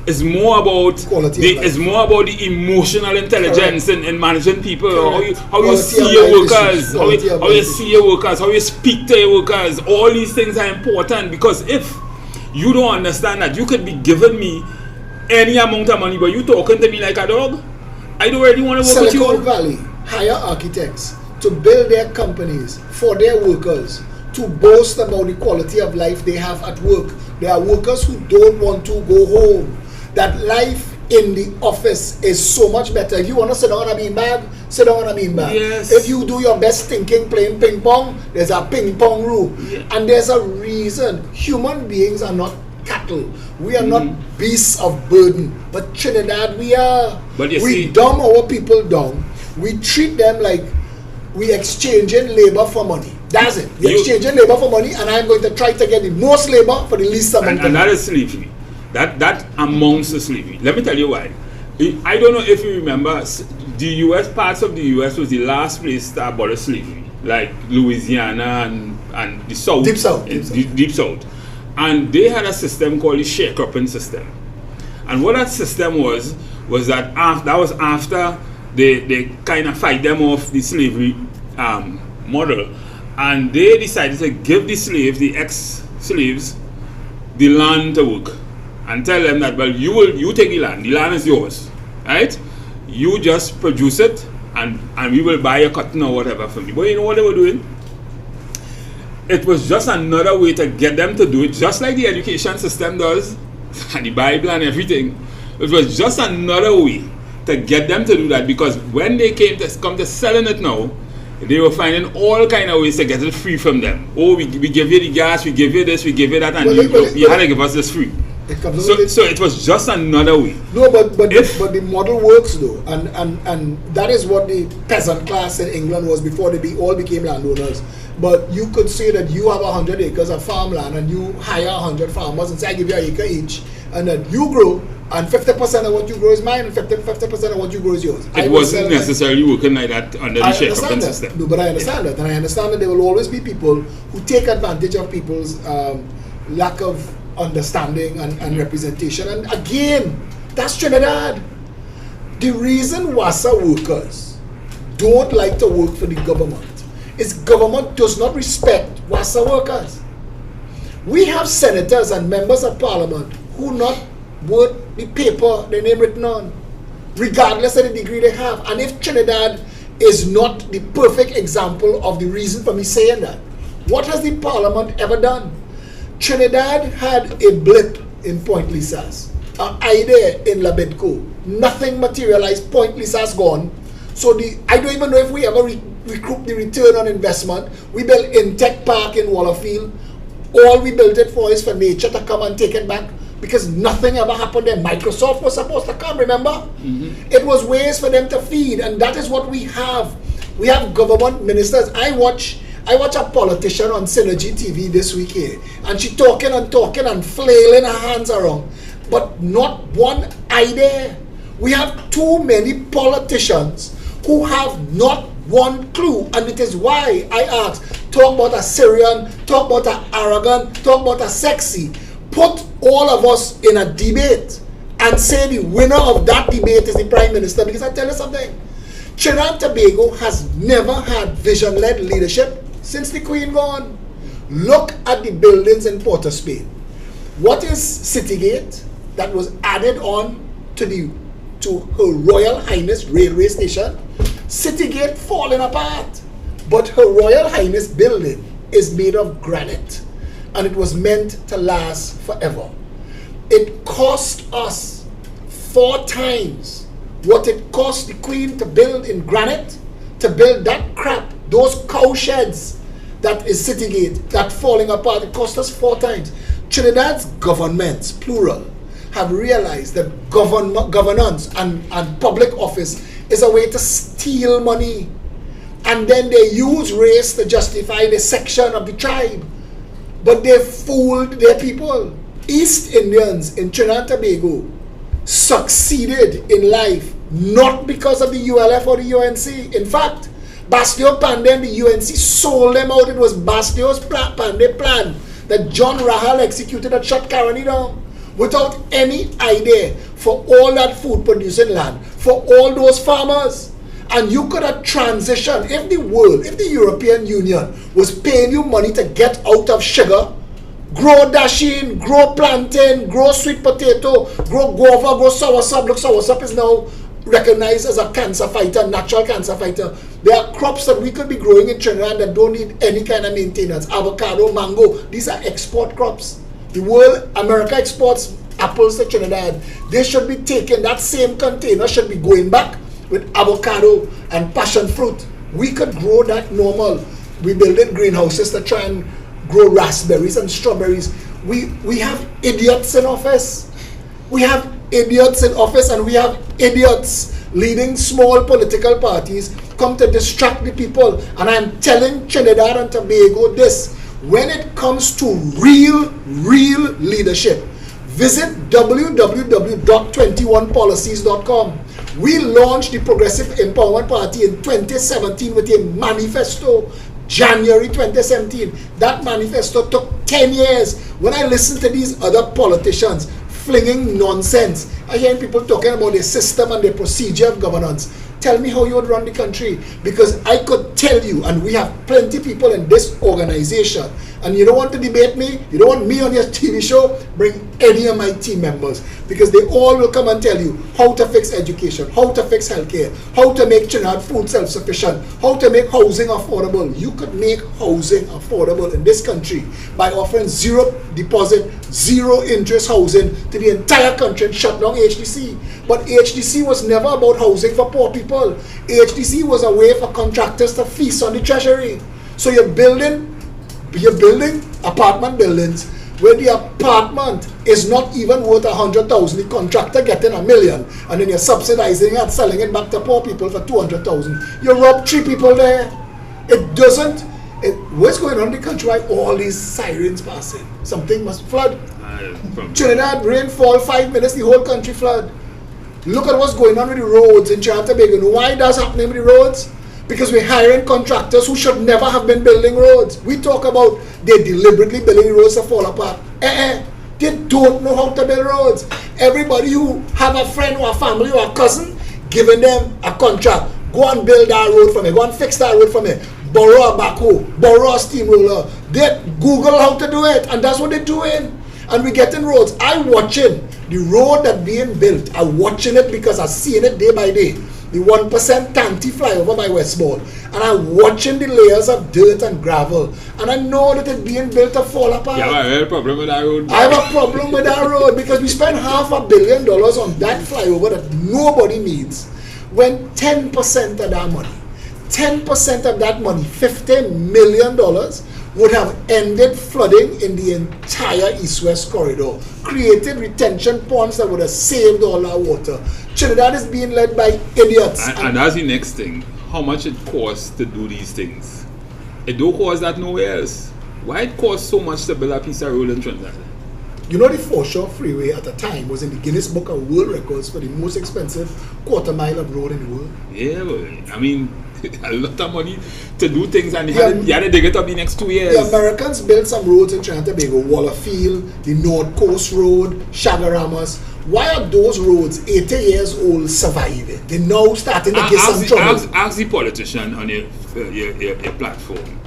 Speaker 3: It's more about the emotional intelligence in managing people. How you see your workers, how you see your workers, how you speak to your workers. All these things are important, because if you don't understand that, you could be giving me any amount of money, but you talking to me like a dog. I don't really want to work with you.
Speaker 2: Silicon Valley hire architects to build their companies for their workers, to boast about the quality of life they have at work. There are workers who don't want to go home. That life in the office is so much better. If you want to sit down on a beanbag, sit down on a beanbag.
Speaker 3: Yes.
Speaker 2: If you do your best thinking playing ping pong, there's a ping pong room.
Speaker 3: Yeah.
Speaker 2: And there's a reason. Human beings are not cattle. We are not beasts of burden. But Trinidad, we are.
Speaker 3: But
Speaker 2: we dumb our people down. We treat them like we exchanging labor for money. That's it. We're exchanging labor for money, and I'm going to try to get the most labor for the least amount of money.
Speaker 3: And that is slavery. That amounts to slavery. Let me tell you why. I don't know if you remember, the US, parts of the US was the last place to abolish slavery, like Louisiana and the South. Deep South. And they had a system called the sharecropping system. And what that system was that that was after they kind of fight them off the slavery model. And they decided to give the slaves, the ex-slaves, the land to work. And tell them that, well, you take the land is yours, right? You just produce it, and we will buy a cotton or whatever from you. But you know what they were doing? It was just another way to get them to do it, just like the education system does, and the Bible and everything. It was just another way to get them to do that, because when they come to selling it now, they were finding all kind of ways to get it free from them. Oh, we give you the gas, we give you this, we give you that, and you had to give us this free. So it was just another way.
Speaker 2: No, but the model works though, and that is what the peasant class in England was before they all became landowners. But you could say that you have 100 acres of farmland and you hire 100 farmers and say, I give you an acre each, and then you grow, and 50% of what you grow is mine, and 50% of what you grow is yours.
Speaker 3: It wasn't necessarily working like that under the sharecropping system.
Speaker 2: No, but I understand that, and I understand that there will always be people who take advantage of people's lack of understanding and representation. And again, that's Trinidad. The reason WASA workers don't like to work for the government is government does not respect WASA workers. We have senators and members of parliament who not worth the paper their name written on, regardless of the degree they have. And if Trinidad is not the perfect example of the reason for me saying that, what has the parliament ever done? Trinidad had a blip in Point Lisas, an idea in Labedco. Nothing materialized. Point Lisas gone. So I don't even know if we ever recoup the return on investment. We built Intech Park in Wallerfield. all we built it for is for nature to come and take it back, because nothing ever happened there. Microsoft was supposed to come, remember? It was ways for them to feed, and that is what we have. We have government ministers. I watch a politician on Synergy TV this week here, and she talking and flailing her hands around, but not one idea. We have too many politicians who have not one clue, and it is why I ask, talk about a Syrian, talk about a arrogant, talk about a sexy. Put all of us in a debate and say the winner of that debate is the Prime Minister, because I tell you something, Trinidad and Tobago has never had vision-led leadership since the Queen gone. Look at the buildings in Port of Spain. What is Citygate that was added on to Her Royal Highness railway station? Citygate falling apart, but Her Royal Highness building is made of granite, and it was meant to last forever. It cost us 4 times what it cost the Queen to build in granite, to build that crap, those cow sheds that is Citygate, that falling apart. It cost us 4 times. Trinidad's governments, plural, have realized that governance and public office is a way to steal money, and then they use race to justify the section of the tribe. But they fooled their people. East Indians in Trinidad and Tobago succeeded in life not because of the ULF or the UNC. In fact, Bastio Pandey and the UNC sold them out. It was Bastio's Pandey plan that John Rahal executed that shut Caroni down, without any idea for all that food producing land, for all those farmers. And you could have transitioned, if the European Union was paying you money to get out of sugar, grow dasheen, grow plantain, grow sweet potato, grow guava, grow soursop. Look, soursop is now recognized as a cancer fighter, natural cancer fighter. There are crops that we could be growing in Trinidad that don't need any kind of maintenance. Avocado, mango, these are export crops. The world, America exports apples to Trinidad. They should be taken, that same container should be going back with avocado and passion fruit. We could grow that normal. We build greenhouses to try and grow raspberries and strawberries. We have idiots in office. We have idiots in office, and we have idiots leading small political parties come to distract the people. And I'm telling Trinidad and Tobago this, when it comes to real leadership, visit www.21policies.com. We launched the Progressive Empowerment Party in 2017 with a manifesto, January 2017. That manifesto took 10 years. When I listen to these other politicians flinging nonsense, I hear people talking about the system and the procedure of governance. Tell me how you would run the country, because I could tell you, and we have plenty people in this organization, and you don't want to debate me, you don't want me on your TV show, bring any of my team members, because they all will come and tell you how to fix education, how to fix healthcare, how to make Trinidad food self-sufficient, how to make housing affordable. You could make housing affordable in this country by offering 0 deposit, 0 interest housing to the entire country and shut down HDC. But HDC was never about housing for poor people. HDC was a way for contractors to feast on the treasury. So you're building apartment buildings where the apartment is not even worth 100,000, the contractor getting $1 million, and then you're subsidizing it and selling it back to poor people for 200,000. You rob 3 people there. What's going on in the country? Why all these sirens passing? Something must flood. Trinidad, rainfall, 5 minutes, the whole country flood. Look at what's going on with the roads in Trinidad and Tobago. Why that's happening with the roads? Because we're hiring contractors who should never have been building roads. We talk about they deliberately building roads to fall apart. They don't know how to build roads. Everybody who have a friend or a family or a cousin, giving them a contract. Go and build that road for me. Go and fix that road for me. Borrow a backhoe. Borrow a steamroller. They Google how to do it. And that's what they're doing. And we're getting roads. I'm watching the road that being built. I'm watching it because I'm seeing it day by day. The 1% Tanti flyover by Westbourne, and I'm watching the layers of dirt and gravel, and I know that it's being built to fall apart.
Speaker 3: You have a real problem with that road?
Speaker 2: I have a problem with that road because we spent $500 million on that flyover that nobody needs, when 10% of that money, $50 million would have ended flooding in the entire east-west corridor, created retention ponds that would have saved all our water. Trinidad is being led by idiots.
Speaker 3: And that's the next thing. How much it costs to do these things? It don't cost that nowhere else. Why it costs so much to build a piece of road in Trinidad?
Speaker 2: You know, the Foreshore Freeway at the time was in the Guinness Book of World Records for the most expensive quarter mile of road in the world.
Speaker 3: Yeah, but, I mean, a lot of money to do things, and you had to dig it up the next 2 years.
Speaker 2: The Americans built some roads in Trinidad and Tobago, Wallerfield, the North Coast Road, Chagaramas. Why are those roads 80 years old surviving? They're now starting to get some trouble.
Speaker 3: Ask the politician on your platform.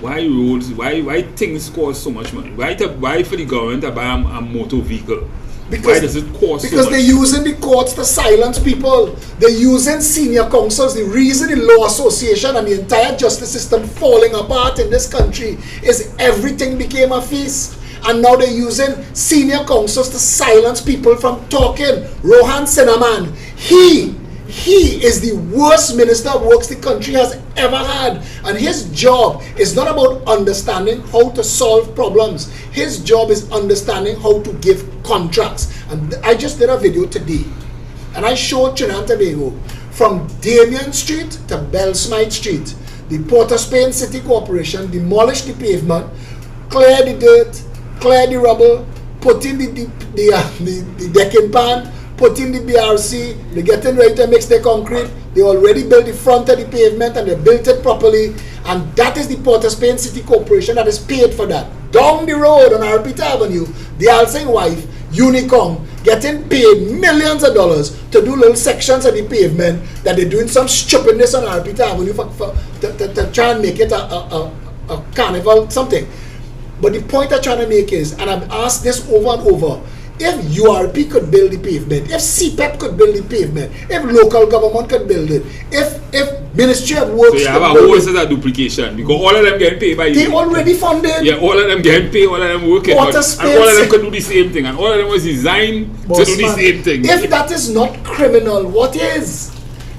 Speaker 3: Why roads? Why things cost so much money? Why for the government to buy a motor vehicle? Why does it cost so much?
Speaker 2: Because they're using the courts to silence people. They're using senior counsels. The reason the law association and the entire justice system falling apart in this country is everything became a feast. And now they're using senior counsels to silence people from talking. Rohan Sinhaman, he is the worst minister of works the country has ever had. And his job is not about understanding how to solve problems. His job is understanding how to give contracts. And I just did a video today. And I showed Trinidad and Tobago from Damien Street to Bellsmith Street. The Port of Spain City Corporation demolished the pavement, clear the dirt, clear the rubble, put in the decking pan, put in the BRC, they're getting ready to mix the concrete. They already built the front of the pavement and they built it properly. And that is the Port of Spain City Corporation that is paid for that. Down the road on Arpita Avenue, the Alsing wife, Unicom, getting paid millions of dollars to do little sections of the pavement that they're doing some stupidness on Arpita Avenue to try and make it a carnival something. But the point I'm trying to make is, and I've asked this over and over, if URP could build the pavement, if CPEP could build the pavement, if local government could build it, if Ministry of Works,
Speaker 3: so you have a whole set of duplication because all of them getting paid by you.
Speaker 2: They already funded.
Speaker 3: Yeah, all of them getting paid, all of them working, and all of them could do the same thing, and all of them was designed to do the same thing.
Speaker 2: If that is not criminal, what is?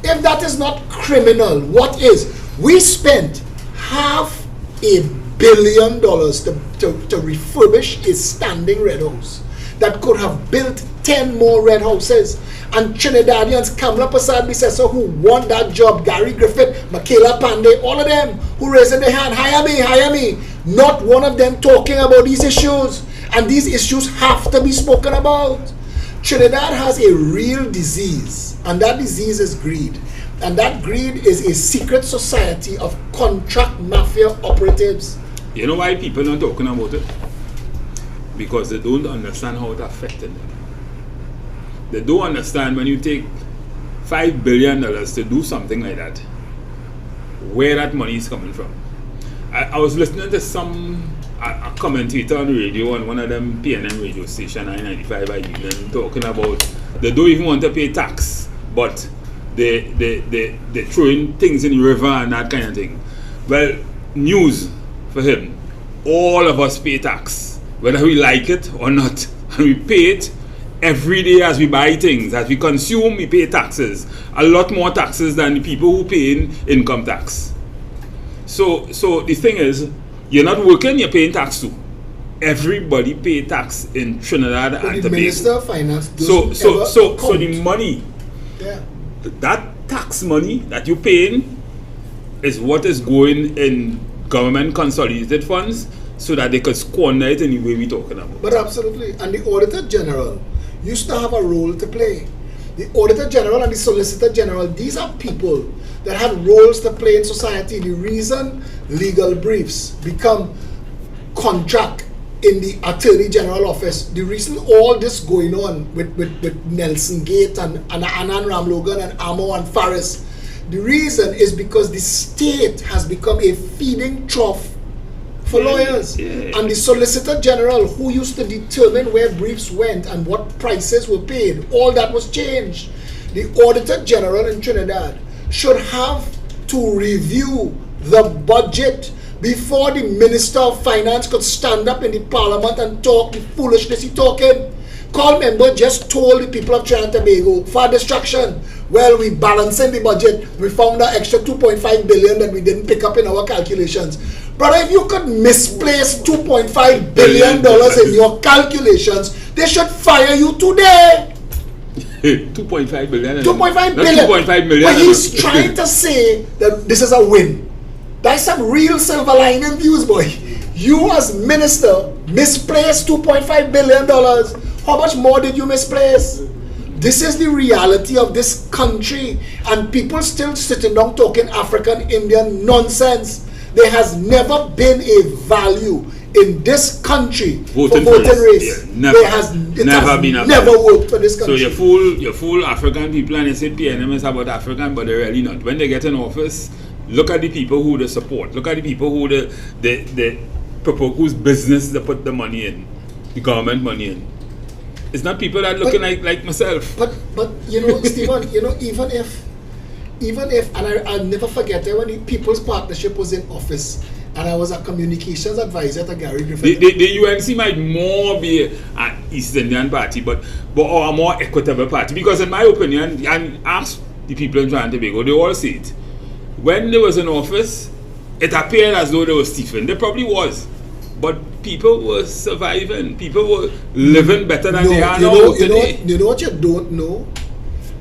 Speaker 2: If that is not criminal, what is? We spent $500 million to refurbish a standing red house that could have built 10 more red houses. And Trinidadians, Kamala Prasad Biseso, who won that job, Gary Griffith, Michaela Pandey, all of them who raised their hand, hire me. Not one of them talking about these issues. And these issues have to be spoken about. Trinidad has a real disease, and that disease is greed. And that greed is a secret society of contract mafia operatives.
Speaker 3: You know why people are not talking about it? Because they don't understand how it affected them. They don't understand when you take $5 billion to do something like that, where that money is coming from. I was listening to a commentator on the radio on one of them PNN radio station, 995 by Evening, talking about they don't even want to pay tax, but they throwing things in the river and that kind of thing. Well, news for him, all of us pay tax, whether we like it or not, and we pay it every day as we buy things, as we consume, we pay taxes, a lot more taxes than the people who pay in income tax. So the thing is, you're not working, you're paying tax too. Everybody pay tax in Trinidad and Tobago.
Speaker 2: The Minister of Finance
Speaker 3: so the money, that tax money that you're paying is what is going in government consolidated funds so that they could squander it in the way we're talking about.
Speaker 2: But absolutely. And the Auditor General used to have a role to play. The Auditor General and the Solicitor General, these are people that have roles to play in society. The reason legal briefs become contract in the Attorney General office, the reason all this going on with Nelson Gate and Anand Ramlogan and Amo and Faris, the reason is because the state has become a feeding trough for lawyers. And the Solicitor General, who used to determine where briefs went and what prices were paid, all that was changed. The Auditor General in Trinidad should have to review the budget before the Minister of Finance could stand up in the Parliament and talk the foolishness he talking. Call member just told the people of Trinidad and Tobago, for distraction, well, we balancing the budget, we found an extra 2.5 billion that we didn't pick up in our calculations. Brother, if you could misplace $2.5 billion in your calculations, they should fire you today.
Speaker 3: 2.5 billion.
Speaker 2: 2.5
Speaker 3: Not
Speaker 2: billion.
Speaker 3: 2.5 million.
Speaker 2: But he's trying to say that this is a win. That's some real silver lining views, boy. You as minister misplaced $2.5 billion. How much more did you misplace? This is the reality of this country, and people still sitting down talking African Indian nonsense. There has never been a value in this country for voting race.
Speaker 3: Yeah, never,
Speaker 2: there has never worked for this country.
Speaker 3: So you fool African people and they say PNM is about African, but they're really not. When they get in office, look at the people who they support. Look at the people who they propose, whose business they put the money in, the government money in. It's not people that looking like myself.
Speaker 2: But you know, Stephan, you know, even if, and I'll never forget it, when the People's Partnership was in office, and I was a communications advisor to Gary Griffith.
Speaker 3: The UNC might more be an East Indian party, but or a more equitable party. Because in my opinion, and ask the people in Trinidad and Tobago, they all say it. When they was in office, it appeared as though they were Stephan. They probably was. But people were surviving. People were living better than they are now today.
Speaker 2: You know what you don't know?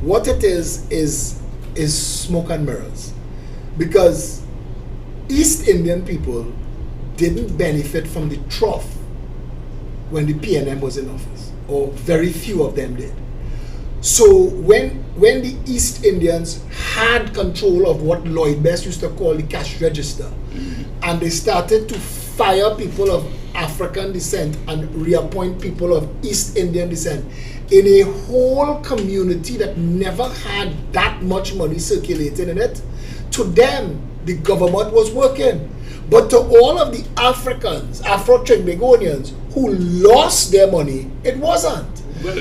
Speaker 2: What it is smoke and mirrors. Because East Indian people didn't benefit from the trough when the PNM was in office, or very few of them did. So when the East Indians had control of what Lloyd Best used to call the cash register, and they started to fire people of African descent and reappoint people of East Indian descent in a whole community that never had that much money circulating in it, to them the government was working. But to all of the Africans, Afro-Trinbagonians who lost their money, it wasn't.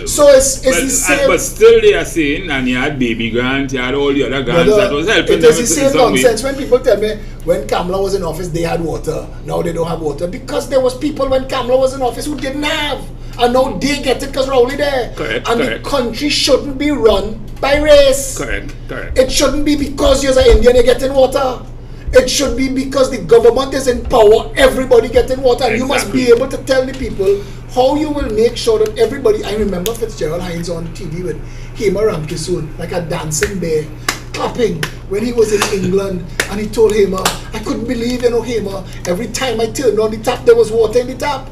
Speaker 2: So it's the same.
Speaker 3: But still they are saying, and you had baby grant, you had all the other grants that was helping them.
Speaker 2: It is the same nonsense when people tell me when Kamala was in office they had water, now they don't have water. Because there was people when Kamala was in office who didn't have, and now they get it because we're only there.
Speaker 3: Correct,
Speaker 2: and
Speaker 3: correct.
Speaker 2: The country shouldn't be run by race.
Speaker 3: Correct.
Speaker 2: It shouldn't be because you're an Indian, you're getting water. It should be because the government is in power, everybody getting water. And you must be able to tell the people how you will make sure that everybody. I remember Fitzgerald Hines on TV with Hema Ramkisoon, like a dancing bear, clapping when he was in England, and he told Hema, I couldn't believe, Hema, every time I turned on the tap, there was water in the tap.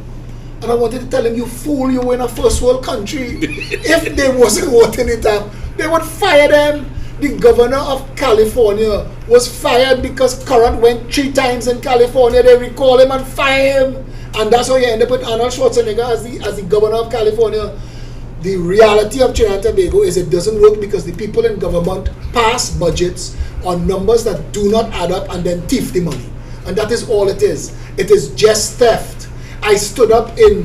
Speaker 2: And I wanted to tell him, you fool, you were in a first world country. If there wasn't water in the tap, they would fire them. The governor of California was fired because current went 3 times in California. They recall him and fire him. And that's how you end up with Arnold Schwarzenegger as the governor of California. The reality of Trinidad and Tobago is it doesn't work because the people in government pass budgets on numbers that do not add up and then thief the money. And that is all it is. It is just theft. I stood up in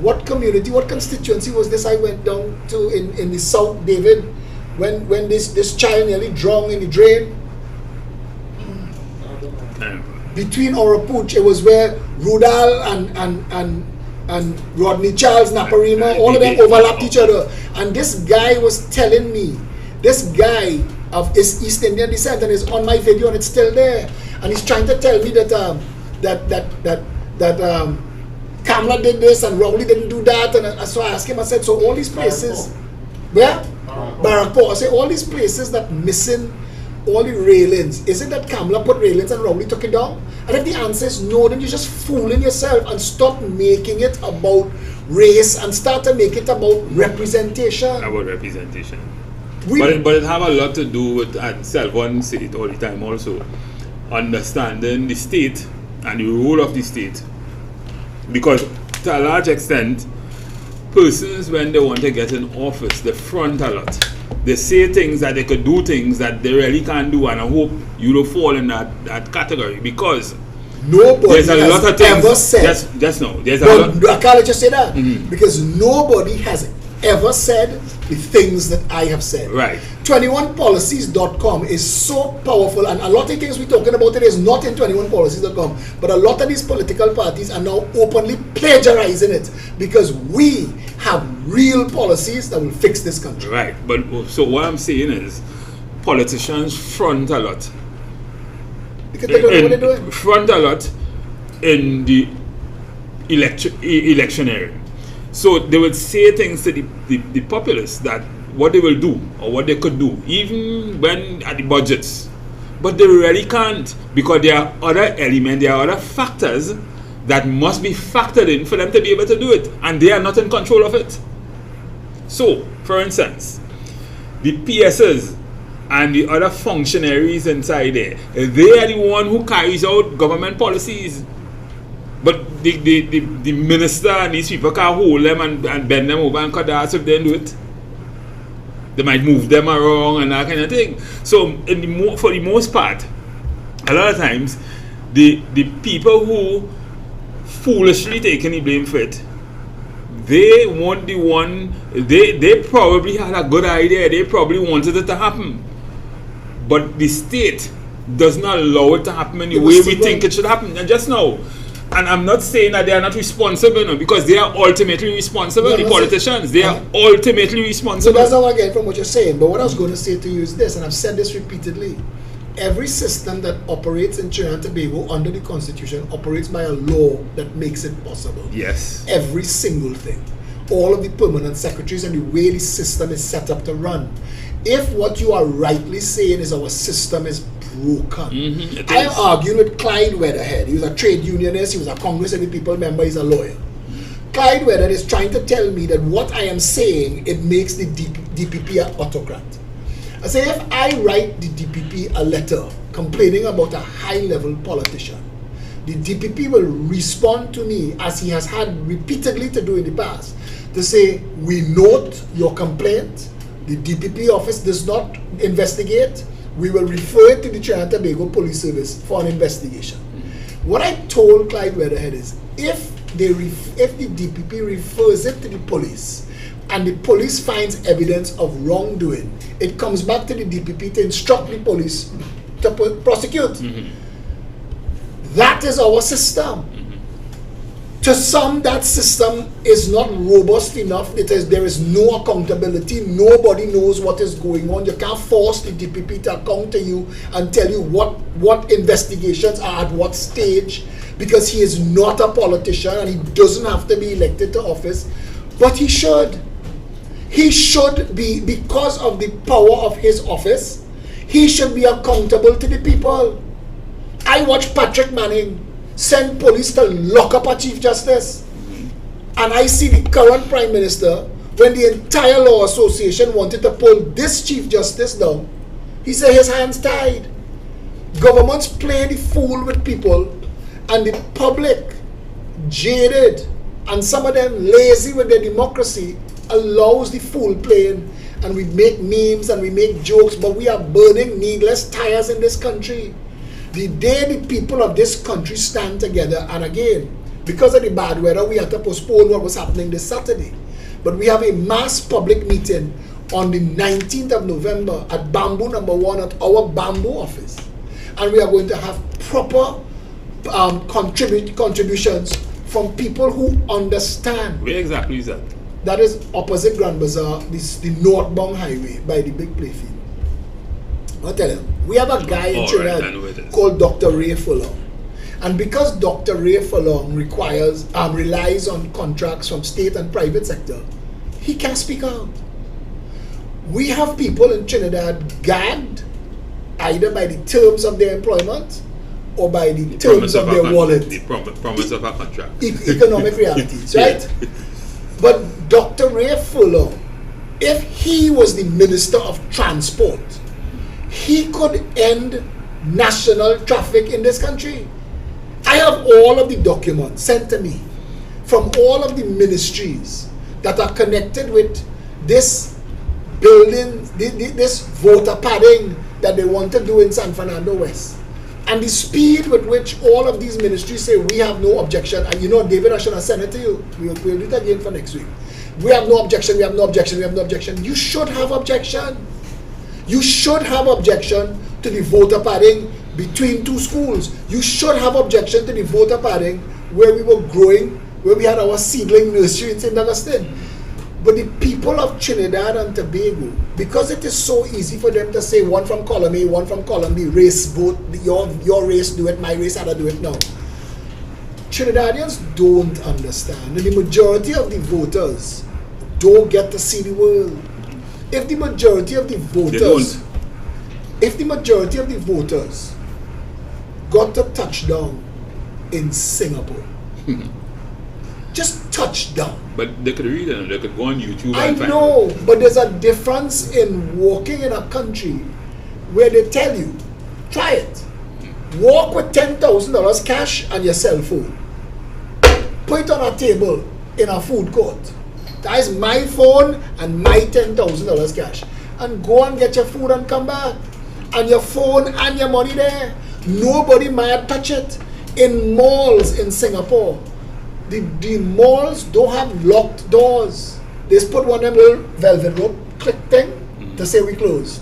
Speaker 2: what community, what constituency was this I went down to in the South, David, when this child nearly drowned in the drain? Between Orapooch, it was where Rudal and Rodney Charles, Naparima, all of them overlapped each other. And this guy was telling me, this guy of East Indian descent, and it's on my video and it's still there. And he's trying to tell me that Kamala did this and Rowley didn't do that. And so I asked him, I said, so all these places, where? Barakpur. I say all these places that missing all the railings, is it that Kamala put railings and Rowley took it down? And if the answer is no, then you're just fooling yourself and stop making it about race and start to make it about representation.
Speaker 3: About representation. But it have a lot to do with, and Stephan say it all the time also, understanding the state and the role of the state. Because to a large extent, persons when they want to get in office, they front a lot. They say things that they could do things that they really can't do, and I hope you don't fall in that category, because
Speaker 2: nobody
Speaker 3: there's a
Speaker 2: has
Speaker 3: lot of things,
Speaker 2: ever said.
Speaker 3: Just no. There's a lot.
Speaker 2: I can't just say that because nobody has ever said the things that I have said.
Speaker 3: Right.
Speaker 2: 21policies.com is so powerful, and a lot of things we're talking about today is not in 21policies.com, but a lot of these political parties are now openly plagiarizing it because we have real policies that will fix this country.
Speaker 3: Right. But so what I'm saying is, politicians front a lot.
Speaker 2: Because they don't know what they're doing.
Speaker 3: Front a lot, in the electioneering. So they would say things to the populace that what they will do or what they could do, even when at the budgets. But they really can't, because there are other elements, there are other factors that must be factored in for them to be able to do it, and they are not in control of it. So, for instance, the PSs and the other functionaries inside there, they are the one who carries out government policies. But the minister and these people can't hold them and bend them over and cut their ass if they do it. They might move them around and that kind of thing. So for the most part, a lot of times, the people who foolishly take any blame for it, they weren't the one, they probably had a good idea, they probably wanted it to happen. But the state does not allow it to happen in the way we think it should happen. And just now, and I'm not saying that they are not responsible, no, because they are ultimately responsible. The politicians, they are ultimately responsible.
Speaker 2: So that's all I get from what you're saying. But what I was going to say to you is this, and I've said this repeatedly. Every system that operates in Trinidad and Tobago under the Constitution operates by a law that makes it possible.
Speaker 3: Yes.
Speaker 2: Every single thing. All of the permanent secretaries and the way the system is set up to run. If what you are rightly saying is our system is broken. I am arguing with Clyde Weatherhead. He was a trade unionist, he was a Congress and the People member, he's a lawyer. Clyde Weatherhead is trying to tell me that what I am saying, it makes the DPP an autocrat. I say, if I write the DPP a letter complaining about a high-level politician, the DPP will respond to me, as he has had repeatedly to do in the past, to say, we note your complaint, the DPP office does not investigate, we will refer it to the Trinidad and Tobago Police Service for an investigation. What I told Clyde Weatherhead is, if the DPP refers it to the police, and the police finds evidence of wrongdoing, it comes back to the DPP to instruct the police to prosecute. That is our system. To some, that system is not robust enough. There is no accountability. Nobody knows what is going on. You can't force the DPP to account to you and tell you what investigations are at what stage, because he is not a politician and he doesn't have to be elected to office. But he should. He should be, because of the power of his office, he should be accountable to the people. I watched Patrick Manning send police to lock up a Chief Justice. And I see the current Prime Minister, when the entire Law Association wanted to pull this Chief Justice down, he said his hands tied. Governments play the fool with people, and the public, jaded, and some of them lazy with their democracy, allows the fool playing, and we make memes and we make jokes, but we are burning needless tires in this country. The day the people of this country stand together, and again, because of the bad weather, we had to postpone what was happening this Saturday. But we have a mass public meeting on the 19th of November at Bamboo number 1 at our Bamboo office. And we are going to have proper contributions from people who understand.
Speaker 3: Where exactly is that?
Speaker 2: That is opposite Grand Bazaar, the northbound highway by the big playfield. I'll tell you, we have a guy in Trinidad called Dr. Ray Phillip. And because Dr. Ray Phillip relies on contracts from state and private sector, he can't speak out. We have people in Trinidad gagged either by the terms of their employment or by the terms of their wallet.
Speaker 3: The promise of a contract.
Speaker 2: Economic realities, right? But Dr. Ray Phillip, if he was the Minister of Transport, he could end national traffic in this country. I have all of the documents sent to me from all of the ministries that are connected with this building, this voter padding that they want to do in San Fernando West. And the speed with which all of these ministries say we have no objection, and you know, David, I should have sent it to you. We'll do it again for next week. We have no objection, we have no objection, we have no objection. You should have objection. You should have objection to the voter padding between two schools. You should have objection to the voter padding where we were growing, where we had our seedling nursery in St. Augustine. But the people of Trinidad and Tobago, because it is so easy for them to say one from column A, one from column B, race both, your race do it, my race had to do it now. Trinidadians don't understand, and the majority of the voters don't get to see the world. If the majority of the voters, got to touchdown in Singapore, just touchdown.
Speaker 3: But they could read it, they could go on YouTube
Speaker 2: I
Speaker 3: and find
Speaker 2: know, but there's a difference in walking in a country where they tell you, try it. Walk with $10,000 cash and your cell phone. Put it on a table in a food court. That is my phone and my $10,000 cash. And go and get your food and come back. And your phone and your money there. Nobody might touch it. In malls in Singapore, the malls don't have locked doors. They just put one of them little velvet rope click thing to say we closed.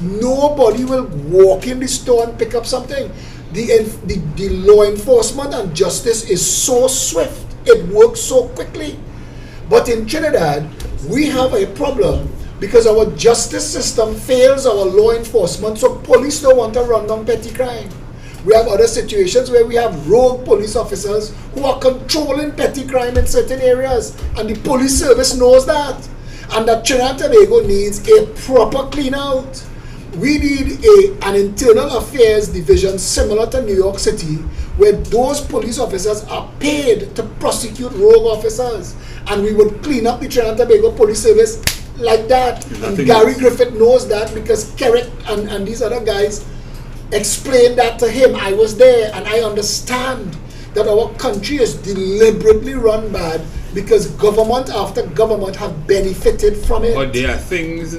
Speaker 2: Nobody will walk in the store and pick up something. The law enforcement and justice is so swift. It works so quickly. But in Trinidad, we have a problem because our justice system fails our law enforcement, so police don't want to run down petty crime. We have other situations where we have rogue police officers who are controlling petty crime in certain areas, and the police service knows that. And that Trinidad and Tobago needs a proper clean out. We need an internal affairs division similar to New York City, where those police officers are paid to prosecute rogue officers, and we would clean up the Trinidad and Tobago police service like that. And Gary Griffith knows that because Kerrick and these other guys explained that to him. I was there and I understand that our country is deliberately run bad because government after government have benefited from it.
Speaker 3: But there are things,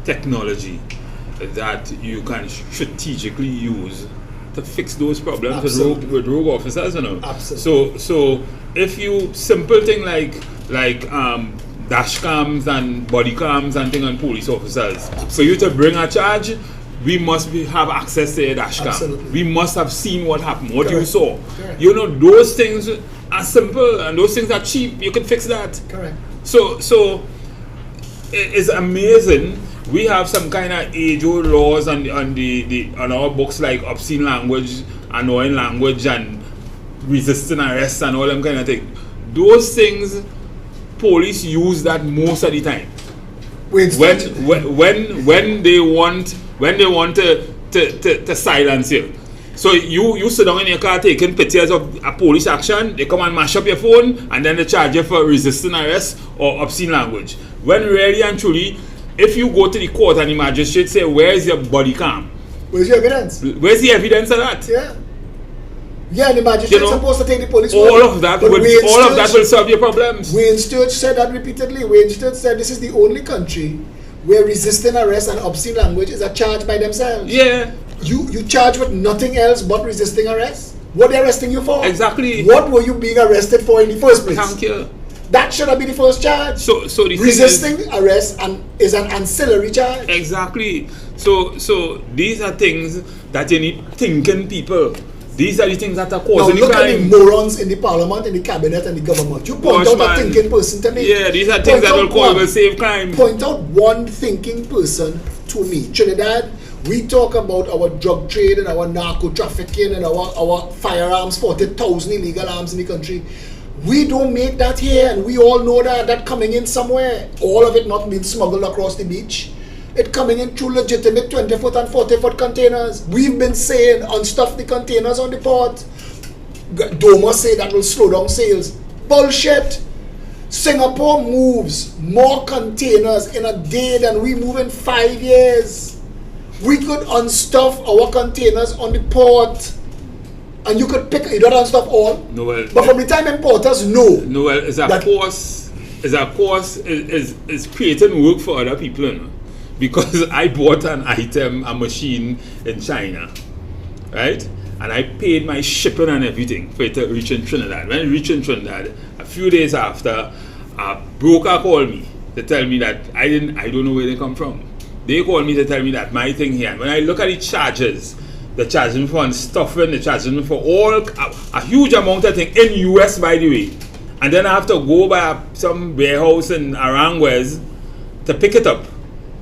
Speaker 3: technology, that you can strategically use to fix those problems with rogue officers, you know.
Speaker 2: Absolutely.
Speaker 3: So if you simple thing like dash cams and body cams and thing on police officers, for you to bring a charge, we must have access to a dash cam.
Speaker 2: Absolutely.
Speaker 3: We must have seen what happened, what you saw.
Speaker 2: Correct.
Speaker 3: You know, those things are simple and those things are cheap. You can fix that.
Speaker 2: Correct.
Speaker 3: So it's amazing. We have some kind of age-old laws on our books, like obscene language, annoying language, and resisting arrest and all them kind of things. Those things, police use that most of the time. When they want to silence you. So you sit down in your car taking pictures of a police action, they come and mash up your phone, and then they charge you for resisting arrest or obscene language. When really and truly, if you go to the court and the magistrate say, where's your body cam?
Speaker 2: Where's your evidence?
Speaker 3: Where's the evidence of that?
Speaker 2: Yeah. Yeah, the magistrate is supposed to take the police.
Speaker 3: All of that will solve your problems.
Speaker 2: Wayne Sturge said that repeatedly. Wayne Sturge said this is the only country where resisting arrest and obscene language is a charge by themselves.
Speaker 3: Yeah.
Speaker 2: You charge with nothing else but resisting arrest? What are they arresting you for?
Speaker 3: Exactly.
Speaker 2: What were you being arrested for in the first place?
Speaker 3: Thank you.
Speaker 2: That should have been the first charge.
Speaker 3: So the
Speaker 2: resisting arrest is an ancillary charge.
Speaker 3: Exactly. So these are things that you need thinking people. These are the things that are causing
Speaker 2: now look
Speaker 3: crime.
Speaker 2: at the morons in the parliament, in the cabinet, and the government. You point out a thinking person to me.
Speaker 3: Yeah, these are things that will save crime.
Speaker 2: Point out one thinking person to me. Trinidad, we talk about our drug trade and our narco trafficking and our firearms, 40,000 illegal arms in the country. We don't make that here, and we all know that coming in somewhere. All of it not being smuggled across the beach. It coming in through legitimate 20-foot and 40-foot containers. We've been saying unstuff the containers on the port. Doma say that will slow down sales. Bullshit. Singapore moves more containers in a day than we move in 5 years. We could unstuff our containers on the port. And you could pick, you don't unstuff all.
Speaker 3: No, well,
Speaker 2: but from the time importers know.
Speaker 3: No, well, it's a course is creating work for other people, you know? Because I bought an item, a machine in China, right? And I paid my shipping and everything for it to reach in Trinidad. When it reached in Trinidad, a few days after, a broker called me to tell me that I don't know where they come from. They called me to tell me that my thing here. And when I look at the charges, they're charging me for unstuffing, they're charging me for a huge amount of things in US, by the way. And then I have to go by some warehouse in Aranguez to pick it up.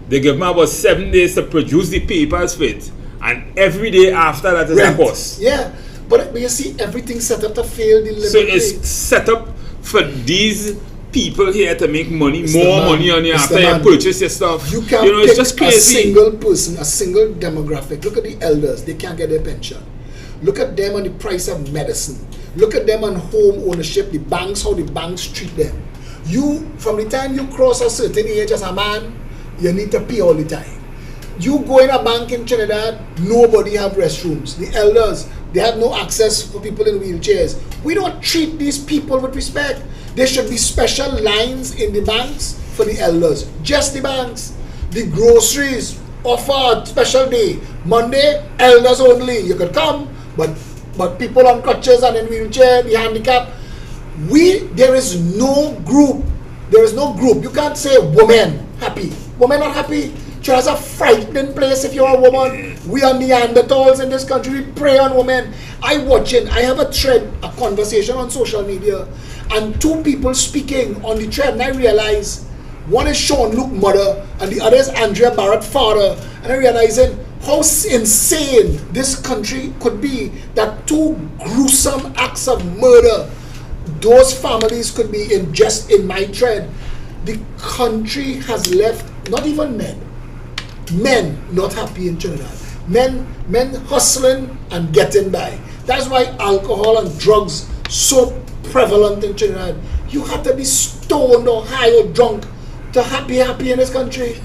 Speaker 3: They give me about 7 days to produce the papers for it. And every day after that is a cost.
Speaker 2: Yeah. But you see, everything set up to fail deliberately.
Speaker 3: So it's set up for these people here to make money,
Speaker 2: Mr.
Speaker 3: more
Speaker 2: Man,
Speaker 3: money on you
Speaker 2: Mr.
Speaker 3: after you
Speaker 2: Man,
Speaker 3: purchase your stuff.
Speaker 2: You can't
Speaker 3: it's
Speaker 2: pick
Speaker 3: just
Speaker 2: a
Speaker 3: crazy.
Speaker 2: single person, a single demographic. Look at the elders, they can't get their pension. Look at them on the price of medicine. Look at them on home ownership, the banks, how the banks treat them. You, from the time you cross a certain age as a man, you need to pay all the time. You go in a bank in Trinidad, nobody have restrooms. The elders, they have no access for people in wheelchairs. We don't treat these people with respect. There should be special lines in the banks for the elders. Just the banks. The groceries offer a special day. Monday, elders only. You could come, but people on crutches and in wheelchair, the handicapped. There is no group. There is no group. You can't say women happy. Women not happy. It's a frightening place if you're a woman. We are Neanderthals in this country. We prey on women. I have a thread, a conversation on social media, and two people speaking on the thread, and I realize one is Sean Luke mother and the other is Andrea Barrett father, and I realizing how insane this country could be, that two gruesome acts of murder, those families could be just in my thread. The country has left not even men not happy in Trinidad. Men hustling and getting by. That's why alcohol and drugs so prevalent in Trinidad. You have to be stoned or high or drunk to happy in this country.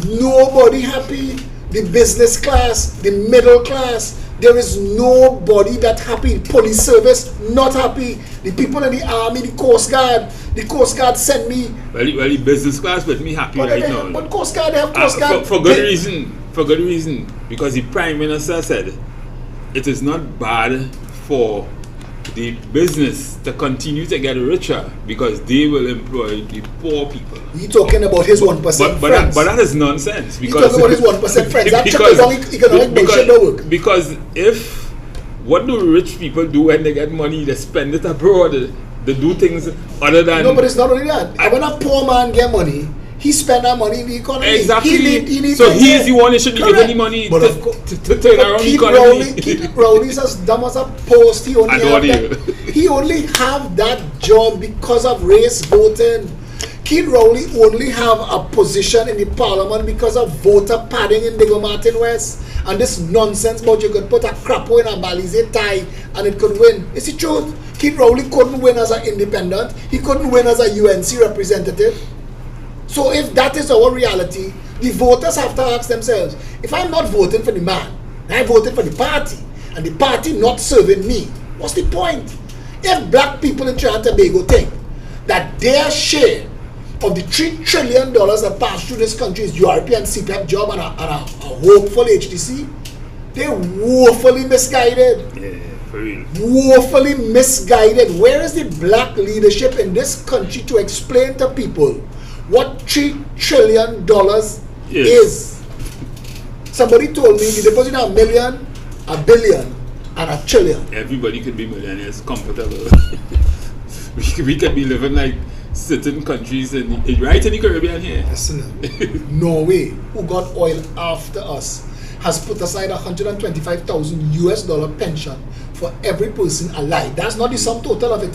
Speaker 2: Nobody happy. The business class, the middle class, there is nobody that happy. Police service, not happy. The people in the army, the Coast Guard send me.
Speaker 3: Well, the business class with me happy right now.
Speaker 2: But Coast Guard, they have Coast Guard.
Speaker 3: For good reason. Because the Prime Minister said it is not bad for the business to continue to get richer because they will employ the poor people.
Speaker 2: He talking about his 1% friends.
Speaker 3: But that is nonsense.
Speaker 2: He talking about his 1% friends. That economic bullshit don't work.
Speaker 3: Because what do rich people do when they get money? They spend it abroad. They do things other than...
Speaker 2: No, but it's not only that. When a poor man get money, he spend that money in the economy.
Speaker 3: Exactly.
Speaker 2: He
Speaker 3: so he's the one that should be given the money to turn around the economy.
Speaker 2: Keith Rowley's as dumb as a post. He only have that job because of race voting. Keith Rowley only have a position in the parliament because of voter padding in Diego Martin West. And this nonsense about you could put a crapo in a Balize tie and it could win. It's the truth. Keith Rowley couldn't win as an independent. He couldn't win as a UNC representative. So if that is our reality, the voters have to ask themselves, if I'm not voting for the man, and I'm voting for the party, and the party not serving me, what's the point? If black people in Trinidad and Tobago think that their share of the $3 trillion that pass through this country is European CPAP job and a hopeful HTC, they're woefully misguided.
Speaker 3: Yeah, for real.
Speaker 2: Woefully misguided. Where is the black leadership in this country to explain to people what $3 trillion is? Somebody told me the deposit of $1 million, $1 billion, and $1 trillion.
Speaker 3: Everybody could be millionaires, comfortable. we could be living like certain countries right in the Caribbean here.
Speaker 2: Listen, Norway, who got oil after us, has put aside $125,000 pension for every person alive. That's not the sum total of it,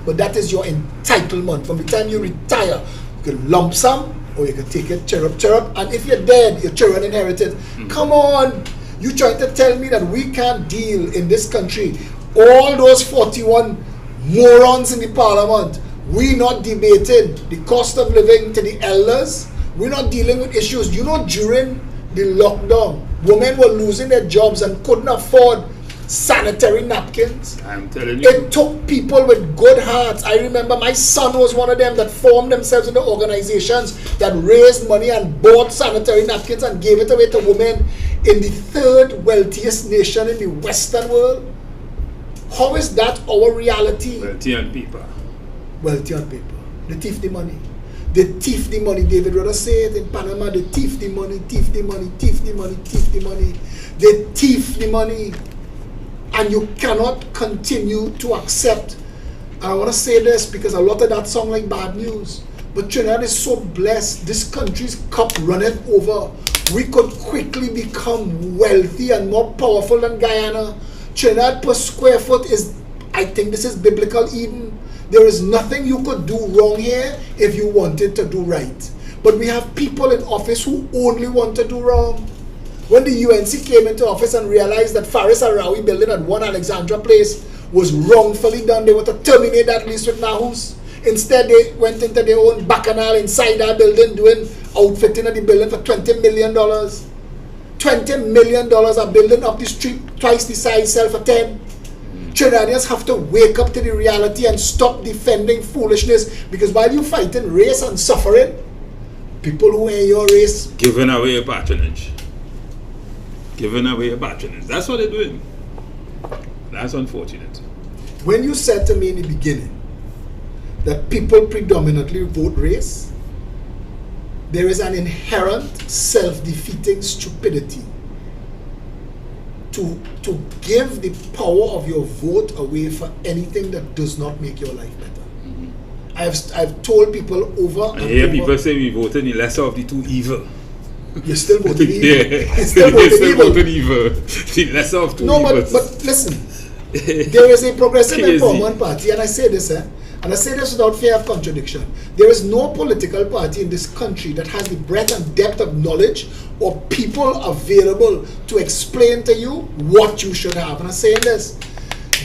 Speaker 2: but that is your entitlement. From the time you retire, you can lump sum or you can take it chirrup, and if you're dead, your children inherit it. Come on, you trying to tell me that we can't deal in this country? All those 41 morons in the parliament, we not debated the cost of living to the elders. We're not dealing with issues. You know, during the lockdown, women were losing their jobs and couldn't afford sanitary napkins.
Speaker 3: I'm telling you.
Speaker 2: It took people with good hearts. I remember my son was one of them that formed themselves into organizations that raised money and bought sanitary napkins and gave it away to women in the third wealthiest nation in the Western world. How is that our reality?
Speaker 3: Wealthy on paper.
Speaker 2: Wealthy on paper. They thief the money. They thief the money. David Rudder said it in Panama. They thief the money, thief the money, thief the money, thief the money. They thief the money. And you cannot continue to accept. And I want to say this because a lot of that sound like bad news. But Trinidad is so blessed. This country's cup runneth over. We could quickly become wealthy and more powerful than Guyana. Trinidad per square foot is, I think this is biblical Eden. There is nothing you could do wrong here if you wanted to do right. But we have people in office who only want to do wrong. When the UNC came into office and realized that Faris Arawi building at 1 Alexandra Place was wrongfully done, they were to terminate that lease with Nahus. Instead, they went into their own bacchanal inside our building, doing outfitting of the building for $20 million. $20 million are building up the street, twice the size, sell for 10. Trinidadians have to wake up to the reality and stop defending foolishness, because while you're fighting race and suffering, people who are in your race
Speaker 3: giving away your patronage. Giving away your patronage. That's what they're doing. That's unfortunate.
Speaker 2: When you said to me in the beginning that people predominantly vote race, there is an inherent self-defeating stupidity to give the power of your vote away for anything that does not make your life better. I've told people over and
Speaker 3: I hear
Speaker 2: over,
Speaker 3: people say we voted the lesser of the two evil.
Speaker 2: you're still voting evil.
Speaker 3: Yeah.
Speaker 2: You're still voting evil.
Speaker 3: The lesser of two
Speaker 2: No,
Speaker 3: evils.
Speaker 2: but listen, there is a progressive
Speaker 3: Crazy.
Speaker 2: empowerment party, and I say this, and I say this without fear of contradiction. There is no political party in this country that has the breadth and depth of knowledge or people available to explain to you what you should have. And I'm saying this,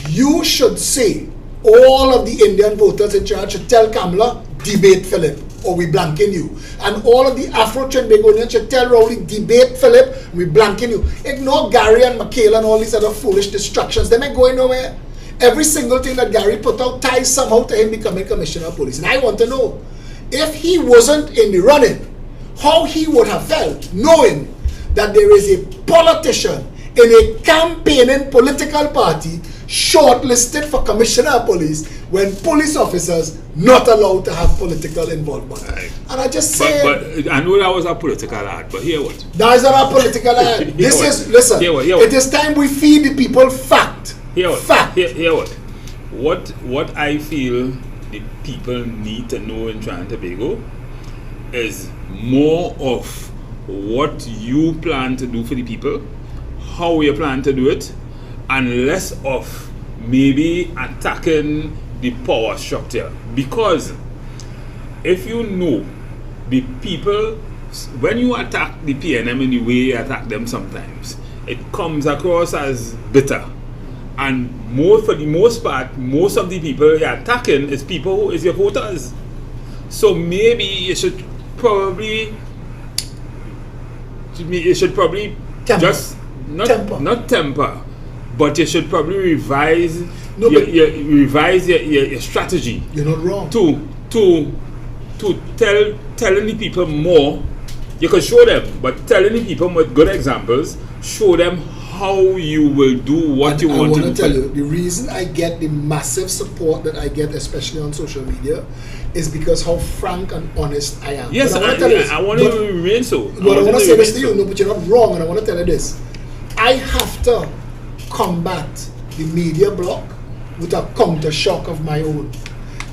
Speaker 2: you should say, all of the Indian voters in charge should tell Kamala, debate Phillip, or we blanking you. And all of the Afro-Trinbagonians should tell Rowley, debate Phillip, we blanking you. Ignore Gary and Michaela and all these other foolish distractions. They ain't going nowhere. Every single thing that Gary put out ties somehow to him becoming Commissioner of Police. And I want to know, if he wasn't in the running, how he would have felt knowing that there is a politician in a campaigning political party shortlisted for Commissioner of Police when police officers not allowed to have political involvement.
Speaker 3: Right.
Speaker 2: And I just say,
Speaker 3: but I know that was a political ad, but hear what?
Speaker 2: that is not a political ad. This is, listen,
Speaker 3: Hear what?
Speaker 2: it is time we feed the people fact.
Speaker 3: Hear what?
Speaker 2: Fact.
Speaker 3: Hear what? What I feel the people need to know in Trinidad and Tobago is more of what you plan to do for the people, how you plan to do it, and less of maybe attacking the power structure. Because if you know the people, when you attack the PNM in the way you attack them sometimes, it comes across as bitter. And for the most part, most of the people you're attacking is people who is your voters. So maybe you should probably
Speaker 2: Temper.
Speaker 3: just not temper, but you should probably revise
Speaker 2: No,
Speaker 3: your strategy
Speaker 2: You're not wrong.
Speaker 3: to telling the people more. You can show them, but telling the people with good examples, show them how you will do what you want to do.
Speaker 2: I want to tell you, the reason I get the massive support that I get, especially on social media, is because how frank and honest I am.
Speaker 3: Yes, I want to remain so.
Speaker 2: But I want to say this to you, no, but you're not wrong, and I want to tell you this. I have to combat the media block with a counter shock of my own.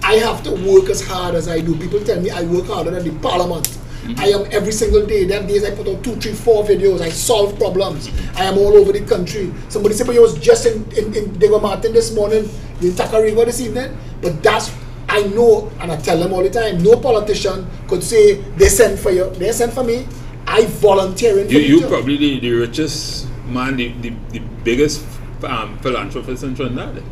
Speaker 2: I have to work as hard as I do. People tell me I work harder than the parliament. I am every single day. There are days I put out 2, 3, 4 videos. I solve problems. I am all over the country. Somebody said, but you was just in Diego Martin this morning, in Takariva this evening. But that's, I know, and I tell them all the time, no politician could say, they sent for you. They sent for me. I volunteer in for
Speaker 3: you probably the richest man, the biggest philanthropist in Trinidad.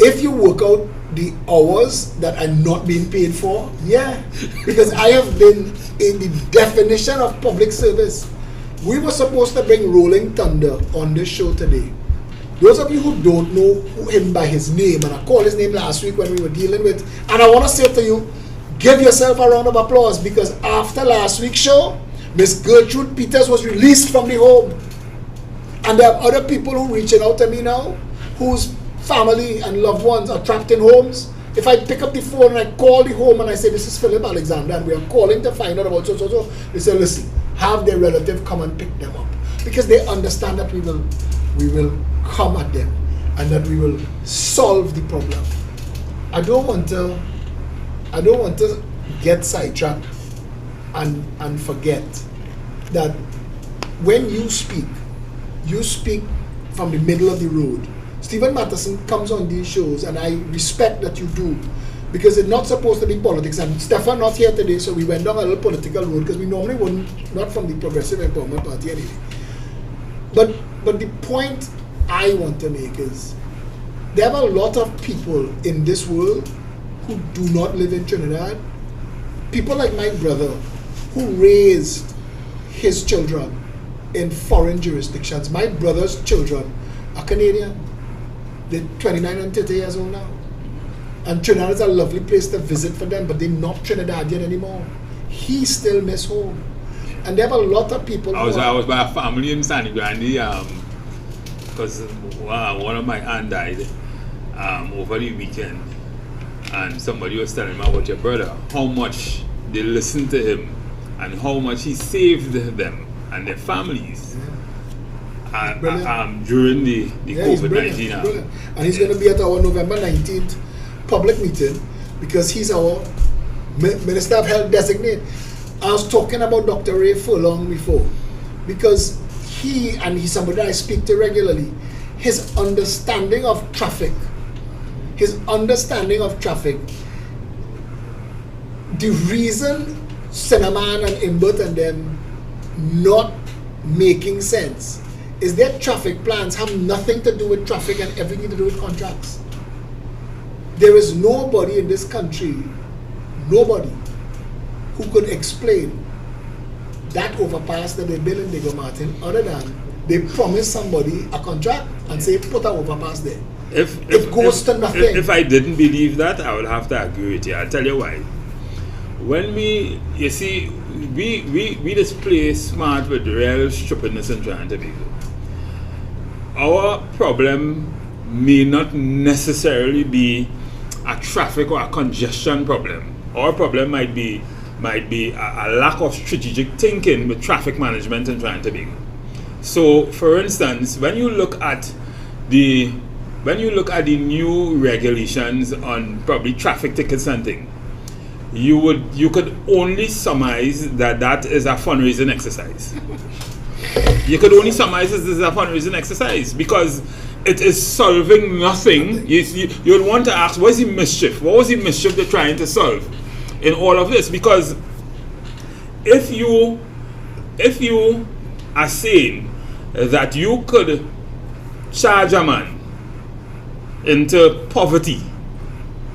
Speaker 2: If you work out the hours that are not being paid for, yeah, because I have been in the definition of public service. We were supposed to bring Rolling Thunder on this show today. Those of you who don't know him by his name, and I called his name last week when we were dealing with, and I want to say to you, give yourself a round of applause, because after last week's show, Miss Gertrude Peters was released from the home. And there are other people who are reaching out to me now, whose family and loved ones are trapped in homes. If I pick up the phone and I call the home and I say, this is Phillip Alexander and we are calling to find out about so, they say, listen, have their relative come and pick them up. Because they understand that we will come at them and that we will solve the problem. I don't want to get sidetracked and forget that when you speak from the middle of the road. Stephen Matheson comes on these shows, and I respect that you do, because it's not supposed to be politics. And Stephan not here today, so we went down a little political road, because we normally wouldn't, not from the Progressive Empowerment Party anyway. But the point I want to make is, there are a lot of people in this world who do not live in Trinidad. People like my brother, who raised his children in foreign jurisdictions. My brother's children are Canadian. They're 29 and 30 years old now. And Trinidad is a lovely place to visit for them, but they're not Trinidadian anymore. He still miss home. And there are a lot of people
Speaker 3: I was by a family in San Grande, because one of my aunt died over the weekend, and somebody was telling me about your brother, how much they listened to him and how much he saved them and their families during the COVID-19.
Speaker 2: And he's going to be at our November 19th public meeting, because he's our Minister of Health designate. I was talking about Dr. Ray Furlong before, because he's somebody that I speak to regularly. His understanding of traffic, the reason Cinnamon and Imbert and them not making sense is their traffic plans have nothing to do with traffic and everything to do with contracts. There is nobody in this country, nobody, who could explain that overpass that they built in Diego Martin, other than they promise somebody a contract and say put an overpass there. It goes to nothing.
Speaker 3: If I didn't believe that, I would have to agree with you. I'll tell you why. When we display smart with real stupidness in Trinidad and Tobago. Our problem may not necessarily be a traffic or a congestion problem. Our problem might be a lack of strategic thinking with traffic management in Trinidad and Tobago. So, for instance, when you look at the new regulations on probably traffic tickets and things, you could only surmise that is a fundraising exercise. You could only surmise this is a fundraising exercise, because it is solving nothing. You'd want to ask, what was the mischief? What was the mischief they're trying to solve in all of this? Because if you are saying that you could charge a man into poverty,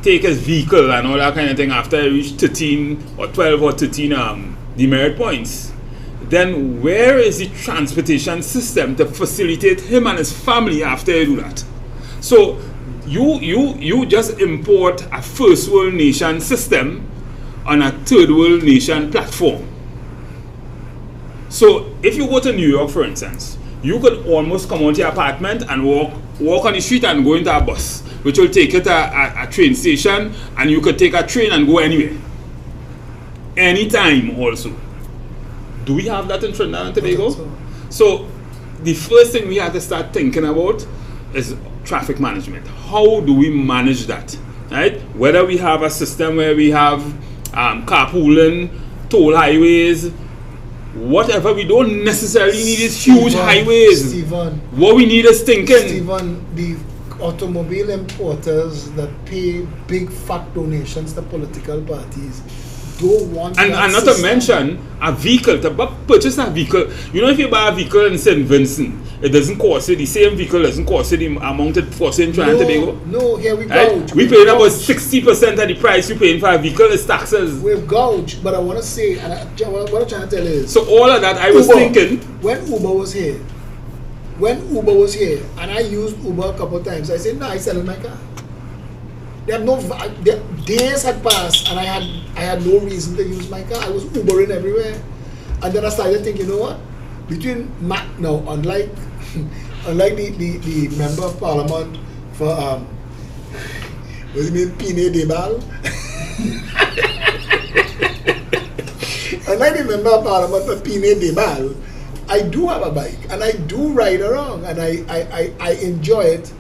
Speaker 3: take his vehicle and all that kind of thing after he reached 13 or 12 or 13 demerit points, then where is the transportation system to facilitate him and his family after you do that? So you just import a first world nation system on a third world nation platform. So if you go to New York, for instance, you could almost come out your apartment and walk on the street and go into a bus, which will take you to a train station, and you could take a train and go anywhere, anytime also. Do we have that in Trinidad and Tobago? So the first thing we have to start thinking about is traffic management. How do we manage that? Right? Whether we have a system where we have carpooling, toll highways, whatever, we don't necessarily need is huge highways.
Speaker 2: Stephan,
Speaker 3: what we need is thinking.
Speaker 2: Stephan, the automobile importers that pay big fat donations to political parties don't want
Speaker 3: and
Speaker 2: that
Speaker 3: not
Speaker 2: system.
Speaker 3: to mention a vehicle, to purchase a vehicle. You know, if you buy a vehicle in St. Vincent, it doesn't cost you, the same vehicle doesn't cost you the amount it costs in Trinidad and Tobago.
Speaker 2: No, here we
Speaker 3: Right?
Speaker 2: gouge.
Speaker 3: We paying about 60% of the price you're paying for a vehicle is taxes.
Speaker 2: We've gouged, but I want to say, and what I'm trying to tell you is,
Speaker 3: So all of that, I was thinking,
Speaker 2: when Uber was here, and I used Uber a couple of times, I said, no, I selling my car. Days had passed, and I had no reason to use my car. I was Ubering everywhere, and then I started thinking, you know what? Unlike the member of parliament for what's his name, Pine Debal. Unlike the member of parliament for Pine Debal, I do have a bike, and I do ride around, and I enjoy it.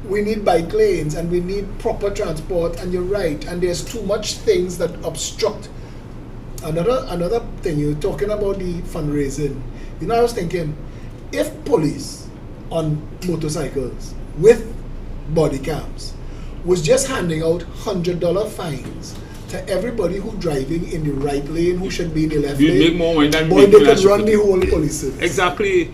Speaker 2: We need bike lanes, and we need proper transport, and you're right, and there's too much things that obstruct. Another thing, you're talking about the fundraising. You know, I was thinking, if police on motorcycles with body cams was just handing out $100 fines to everybody who driving in the right lane who should be in the left
Speaker 3: You
Speaker 2: lane.
Speaker 3: make more money than
Speaker 2: Boy, they can
Speaker 3: national
Speaker 2: run the whole police service.
Speaker 3: Exactly.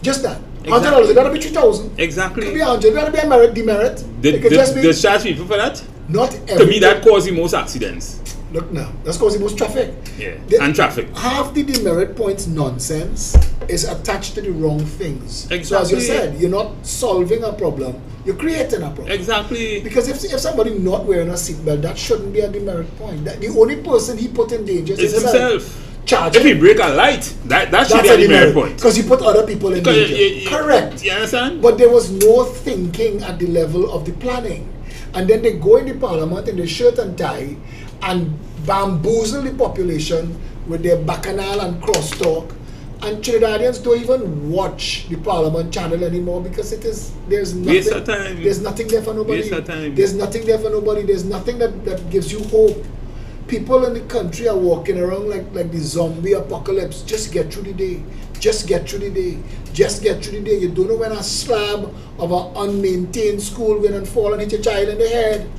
Speaker 2: Just that. $100,
Speaker 3: Exactly.
Speaker 2: it gotta be 3,000.
Speaker 3: Exactly.
Speaker 2: It could be 100, it gotta be a merit, demerit.
Speaker 3: Did
Speaker 2: It could just be
Speaker 3: charge people for that?
Speaker 2: not
Speaker 3: To
Speaker 2: every.
Speaker 3: me, that caused the most accidents.
Speaker 2: Look now, that's causing most traffic.
Speaker 3: Yeah.
Speaker 2: The-
Speaker 3: And traffic.
Speaker 2: Half the demerit points nonsense is attached to the wrong things. So as you
Speaker 3: Exactly.
Speaker 2: said, you're not solving a problem, you're creating a problem.
Speaker 3: Exactly.
Speaker 2: Because if somebody not wearing a seatbelt, that shouldn't be a demerit point. The only person he put in danger
Speaker 3: It's
Speaker 2: is
Speaker 3: himself.
Speaker 2: Charge
Speaker 3: If he
Speaker 2: him.
Speaker 3: break a light, that should
Speaker 2: That's
Speaker 3: be a
Speaker 2: a
Speaker 3: demerit
Speaker 2: demerit
Speaker 3: point.
Speaker 2: because you put other people in
Speaker 3: Because
Speaker 2: danger. Correct.
Speaker 3: You understand?
Speaker 2: But there was no thinking at the level of the planning. And then they go in the parliament in their shirt and tie and bamboozle the population with their bacchanal and crosstalk. And Trinidadians don't even watch the parliament channel anymore because there's nothing.
Speaker 3: Waste of time.
Speaker 2: There's nothing there for nobody.
Speaker 3: Waste of time.
Speaker 2: There's nothing there for nobody. There's nothing that gives you hope. People in the country are walking around like the zombie apocalypse. Just get through the day. Just get through the day. Just get through the day. You don't know when a slab of an unmaintained school going and fall and hit your child in the head.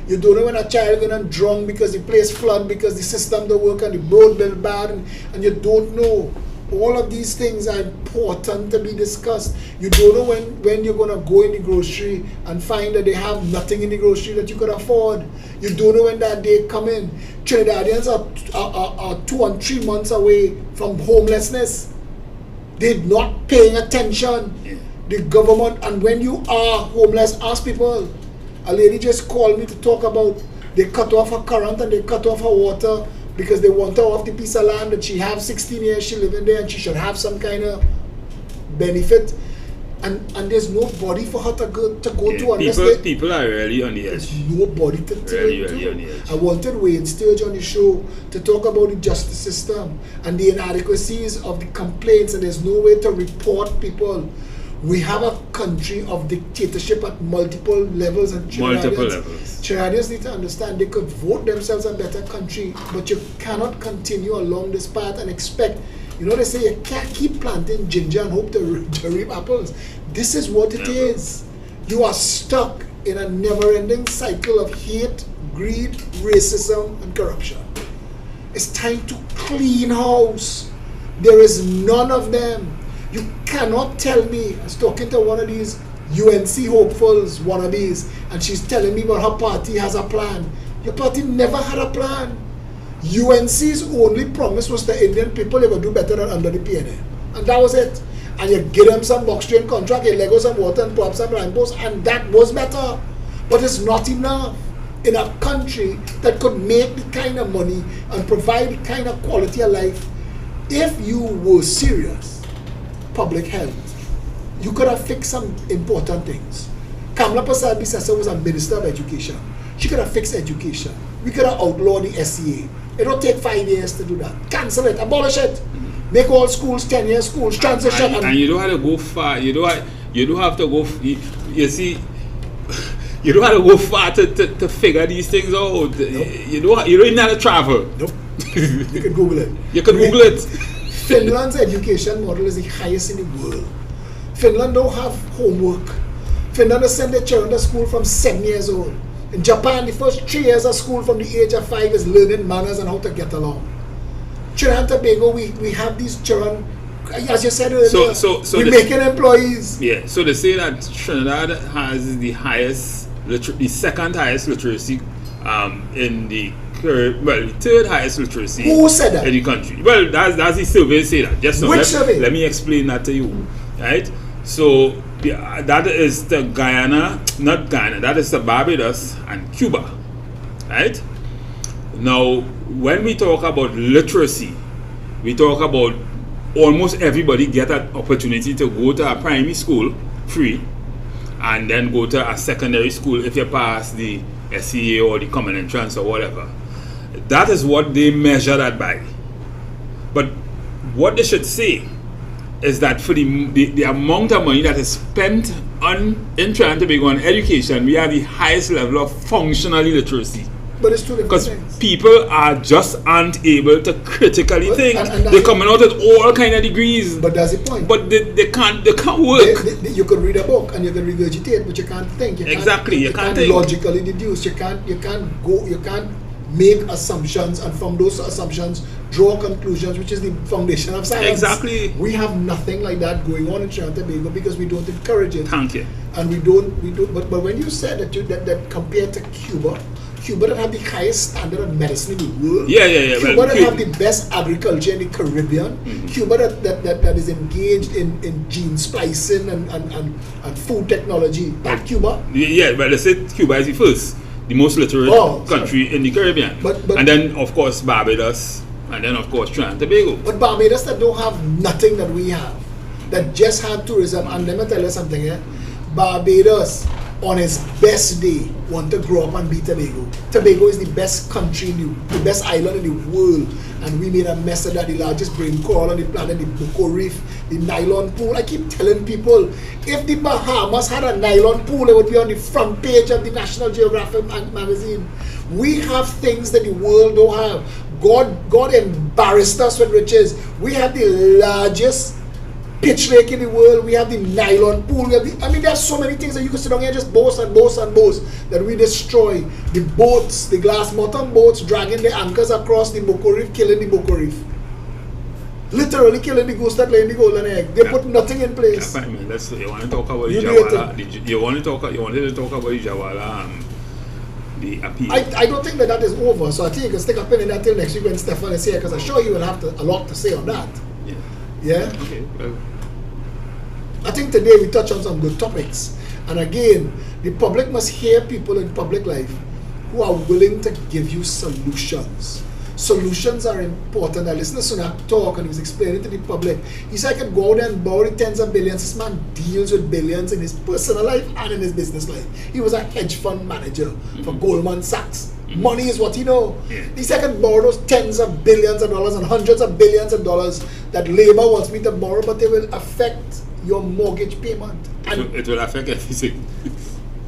Speaker 2: You don't know when a child going and drown because the place flood because the system don't work and the road built bad and you don't know. All of these things are important to be discussed. You don't know when you're going to go in the grocery and find that they have nothing in the grocery that you could afford. You don't know when that day come in. Trinidadians are 2 and 3 months away from homelessness. They're not paying attention. The government, and when you are homeless, ask people. A lady just called me to talk about they cut off her current and they cut off her water because they want her off the piece of land that she have 16 years she living there and she should have some kind of benefit, and there's nobody for her to go to unless
Speaker 3: People are really on the edge.
Speaker 2: there's nobody to turn
Speaker 3: Really,
Speaker 2: to.
Speaker 3: really on the edge.
Speaker 2: I wanted Wayne Sturge on the show to talk about the justice system and the inadequacies of the complaints, and there's no way to report people. We have a country of dictatorship at multiple levels, and
Speaker 3: Multiple levels.
Speaker 2: Trinidadians need to understand they could vote themselves a better country, but you cannot continue along this path and expect, they say you can't keep planting ginger and hope to reap apples. This is what it is. You are stuck in a never-ending cycle of hate, greed, racism, and corruption. It's time to clean house. There is none of them. You cannot tell me, I was talking to one of these UNC hopefuls, wannabes, and she's telling me about her party has a plan. Your party never had a plan. UNC's only promise was to Indian people they would do better than under the PNM. And that was it. And you give them some box train contract, you lego some water and put up some lampposts, and that was better. But it's not enough in a country that could make the kind of money and provide the kind of quality of life. If you were serious public health, you could have fixed some important things. Kamla Prasad Bisasa was a minister of education. She could have fixed education. We could have outlawed the SCA. It don't take 5 years to do that. Cancel it, abolish it. Make all schools 10-year schools, transition.
Speaker 3: And you don't have to go far. You don't have to go. You see, you don't have to go far to figure these things out. Nope. You don't even have to travel.
Speaker 2: Nope. You can Google it.
Speaker 3: You can Google it.
Speaker 2: Finland's education model is the highest in the world. Finland don't have homework. Finland has sent their children to school from 7 years old. In Japan, the first 3 years of school from the age of 5 is learning manners and how to get along. Trinidad and Tobago, we have these children, as you said earlier, we're making employees.
Speaker 3: Yeah, so they say that Trinidad has the highest, the second highest literacy in the third highest literacy.
Speaker 2: Who said that?
Speaker 3: In the country. Well, that's the survey say that. Just
Speaker 2: Which survey?
Speaker 3: Let me explain that to you. Right? So that is the not Guyana, that is the Barbados and Cuba. Right? Now, when we talk about literacy, we talk about almost everybody get an opportunity to go to a primary school free and then go to a secondary school if you pass the SCA or the common entrance or whatever. That is what they measure that by. But what they should say is that for the amount of money that is spent in Trinidad and Tobago on education, we have the highest level of functional literacy
Speaker 2: But it's two different
Speaker 3: Because
Speaker 2: things.
Speaker 3: people aren't able to critically
Speaker 2: But-
Speaker 3: think.
Speaker 2: and
Speaker 3: They're coming out with all kind of degrees,
Speaker 2: But that's the point.
Speaker 3: but they can't work.
Speaker 2: You could read a book and you can regurgitate, but you can't think. You
Speaker 3: Exactly, you can't
Speaker 2: can't
Speaker 3: think.
Speaker 2: logically deduce. You can't make assumptions, and from those assumptions draw conclusions, which is the foundation of science.
Speaker 3: Exactly.
Speaker 2: We have nothing like that going on in Trinidad and Tobago because we don't encourage it.
Speaker 3: Thank you.
Speaker 2: And we don't. But when you said that compared to Cuba that have the highest standard of medicine in the world.
Speaker 3: Yeah.
Speaker 2: Cuba
Speaker 3: Well,
Speaker 2: that have the best agriculture in the Caribbean. Cuba that is engaged in gene splicing and food technology. That Cuba.
Speaker 3: Yeah, but they said Cuba is the most literate country in the Caribbean.
Speaker 2: But
Speaker 3: and then, of course, Barbados, and then, of course, Trinidad and Tobago.
Speaker 2: But Barbados that don't have nothing that we have, that just had tourism. And let me tell you something here. Barbados, on its best day, want to grow up and be Tobago. Tobago is the best country, the best island in the world. And we made a mess of that. The largest brain coral on the planet, the Boko Reef, the nylon pool. I keep telling people, if the Bahamas had a nylon pool, it would be on the front page of the National Geographic magazine. We have things that the world don't have. God embarrassed us with riches. We have the largest pitch lake in the world. We have the nylon pool. There are so many things that you can sit down here and just boast that we destroy. The boats, the glass bottom boats dragging the anchors across the Boko Reef, killing the Boko Reef. Literally killing the goose that lay in the golden egg. They put nothing in place.
Speaker 3: Yeah, man, you want to talk about the
Speaker 2: You
Speaker 3: Jawala? You wanted to talk about the Jawala the appeal.
Speaker 2: I don't think that is over. So I think you can stick a pin in that until next week when Stephan is here, because I'm sure he will have a lot to say on that.
Speaker 3: Yeah.
Speaker 2: Yeah?
Speaker 3: Okay, well.
Speaker 2: I think today we touch on some good topics. And again, the public must hear people in public life who are willing to give you solutions. Solutions are important. I listened to Sunak talk and he was explaining to the public. He said I could go out there and borrow tens of billions. This man deals with billions in his personal life and in his business life. He was a hedge fund manager for Goldman Sachs. Money is what he knows.
Speaker 3: Yeah.
Speaker 2: He said I can borrow those tens of billions of dollars and hundreds of billions of dollars that Labour wants me to borrow, but they will affect your mortgage payment. And
Speaker 3: It will affect everything.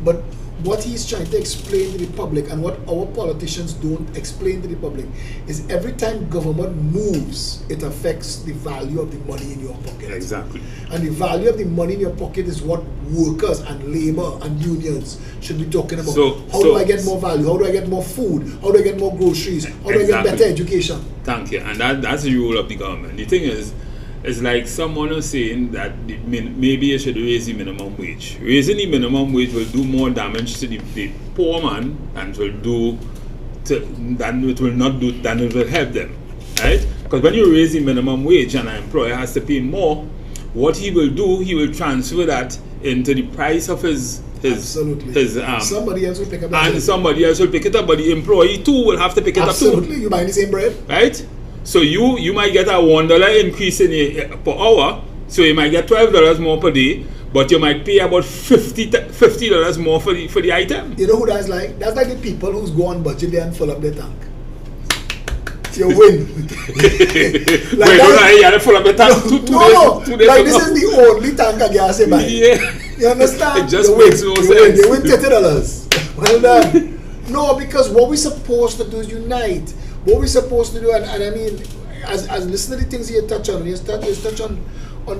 Speaker 2: but what he's trying to explain to the public, and what our politicians don't explain to the public, is every time government moves, it affects the value of the money in your pocket.
Speaker 3: Exactly.
Speaker 2: And the value of the money in your pocket is what workers and labor and unions should be talking about. How do I get more value? How do I get more food? How do I get more groceries? How do I get better education?
Speaker 3: Thank you. And that's the role of the government. The thing is, it's like someone was saying that maybe you should raise the minimum wage. Raising the minimum wage will do more damage to the poor man than it will help them, right? Because when you raise the minimum wage and an employer has to pay more, what he will do, he will transfer that into the price of his
Speaker 2: Absolutely. Somebody else will pick up that.
Speaker 3: and somebody else will pick it up, but the employee too will have to pick it up too.
Speaker 2: Absolutely. You buying the same bread?
Speaker 3: Right? So you might get a $1 increase per hour, so you might get $12 more per day, but you might pay about $50 more for the item.
Speaker 2: You know who that's like? That's like the people who's go on budget there and fill up their tank. You win.
Speaker 3: Wait, you had to fill up the tank two days
Speaker 2: like
Speaker 3: ago.
Speaker 2: this is the only tank I gas in buy.
Speaker 3: Yeah.
Speaker 2: You understand?
Speaker 3: It just
Speaker 2: You
Speaker 3: makes
Speaker 2: win.
Speaker 3: no
Speaker 2: You
Speaker 3: sense.
Speaker 2: Win. You win $30. Well done. No, because what we're supposed to do is unite. What we're supposed to do, and I mean, as listen to the things you touch on, you touch on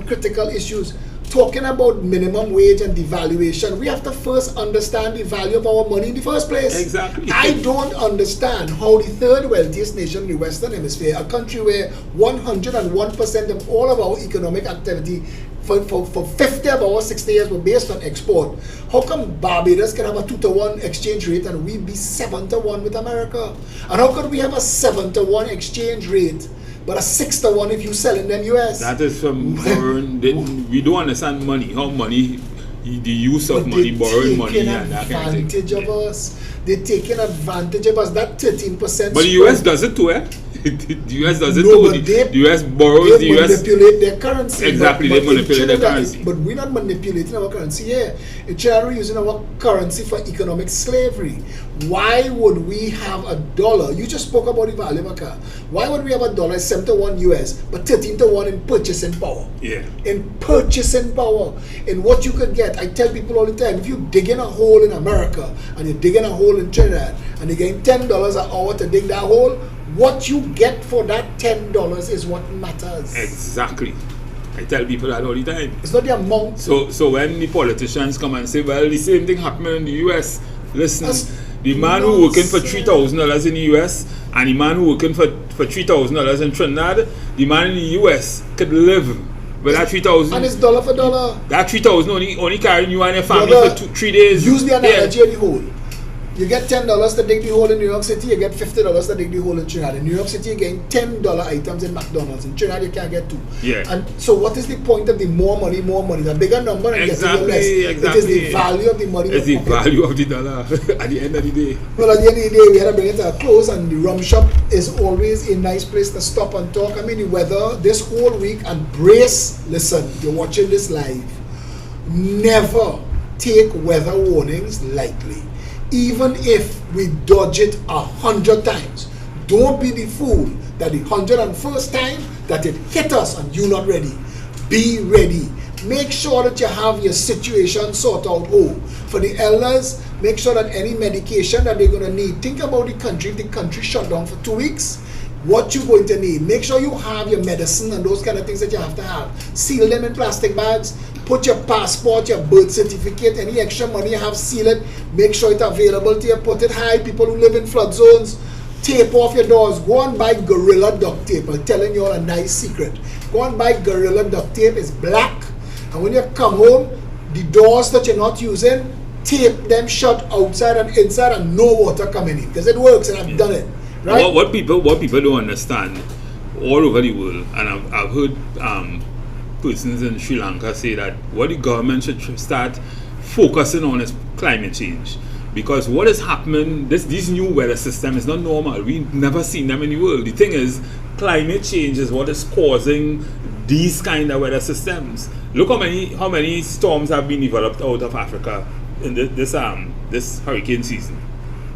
Speaker 2: critical issues. Talking about minimum wage and devaluation, we have to first understand the value of our money in the first place.
Speaker 3: Exactly.
Speaker 2: I don't understand how the third wealthiest nation in the Western Hemisphere, a country where 101% of all of our economic activity for 50 of our 60 years were based on export. How come Barbados can have a 2-to-1 exchange rate and we be 7-to-1 with America? And how could we have a 7-to-1 exchange rate but a 6-to-1 if you sell in them US?
Speaker 3: That is from borrowing. We don't understand money. How money, the use of money, borrowing money, and that kind of thing.
Speaker 2: They're taking advantage of us. That 13%.
Speaker 3: But the US does it too, eh? The US doesn't
Speaker 2: No,
Speaker 3: do
Speaker 2: but
Speaker 3: it.
Speaker 2: they-
Speaker 3: The US borrows,
Speaker 2: They
Speaker 3: the US...
Speaker 2: manipulate their currency.
Speaker 3: Exactly, they
Speaker 2: in
Speaker 3: manipulate their
Speaker 2: Trinidad,
Speaker 3: currency.
Speaker 2: But we're not manipulating our currency here. In Trinidad, we're using our currency for economic slavery. Why would we have a dollar? You just spoke about the value of a car. Why would we have a dollar 7 to 1 US, but 13 to 1 in purchasing power?
Speaker 3: Yeah.
Speaker 2: In purchasing power, in what you could get. I tell people all the time, if you dig in a hole in America and you dig in a hole in Trinidad and you're getting $10 an hour to dig that hole, what you get for that $10 is what matters.
Speaker 3: Exactly. I tell people that all the time.
Speaker 2: It's not the amount.
Speaker 3: So when the politicians come and say, well, the same thing happening in the US, listen,
Speaker 2: That's
Speaker 3: the man who working for
Speaker 2: nonsense.
Speaker 3: $3,000 in the US and the man who working for $3,000 in Trinidad, the man in the US could live with that 3,000.
Speaker 2: And it's dollar for dollar.
Speaker 3: That 3,000 only carrying you and your family
Speaker 2: Brother,
Speaker 3: for 3 days.
Speaker 2: Use the
Speaker 3: Yeah.
Speaker 2: analogy of the hole. You get $10 to dig the hole in New York City, you get $50 to dig the hole in Trinidad. In New York City, you're getting $10 items in McDonald's. In Trinidad, you can't get 2.
Speaker 3: Yeah.
Speaker 2: And so what is the point of the more money, the bigger number and getting less?
Speaker 3: Exactly.
Speaker 2: It is the value of the money.
Speaker 3: It's
Speaker 2: in
Speaker 3: the
Speaker 2: your pocket.
Speaker 3: value of the dollar at the end of the day.
Speaker 2: Well, at the end of the day, we had to bring it to a close, and the rum shop is always a nice place to stop and talk. I mean, the weather this whole week, and brace, listen, you're watching this live. Never take weather warnings lightly. Even if we dodge it 100 times, don't be the fool that the 101st time that it hit us and you're not ready. Be ready. Make sure that you have your situation sorted out. Oh, for the elders, make sure that any medication that they're going to need. Think about the country. If the country shut down for 2 weeks, what you're going to need. Make sure you have your medicine and those kind of things that you have to have. Seal them in plastic bags. Put your passport, your birth certificate, any extra money you have, seal it. Make sure it's available to you. Put it high. People who live in flood zones, tape off your doors. Go and buy Gorilla duct tape. I'm telling you all a nice secret. Go and buy Gorilla duct tape. It's black. And when you come home, the doors that you're not using, tape them shut outside and inside and no water coming in. Because it works and I've done it. Right?
Speaker 3: What people don't understand all over the world, and I've heard persons in Sri Lanka say that what the government should start focusing on is climate change, because what is happening, these new weather systems is not normal. We've never seen them in the world. The thing is, climate change is what is causing these kind of weather systems. Look how many storms have been developed out of Africa in this hurricane season.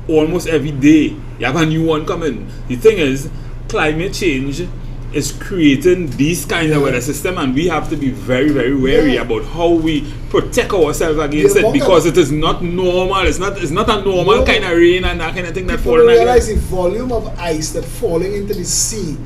Speaker 3: Almost every day you have a new one coming. The thing is, climate change is creating these kinds of weather system, and we have to be very, very wary about how we protect ourselves against it, because it is not normal. It's not a normal kind of rain and that kind of thing that
Speaker 2: People
Speaker 3: falling.
Speaker 2: realize the volume of ice that falling into the sea,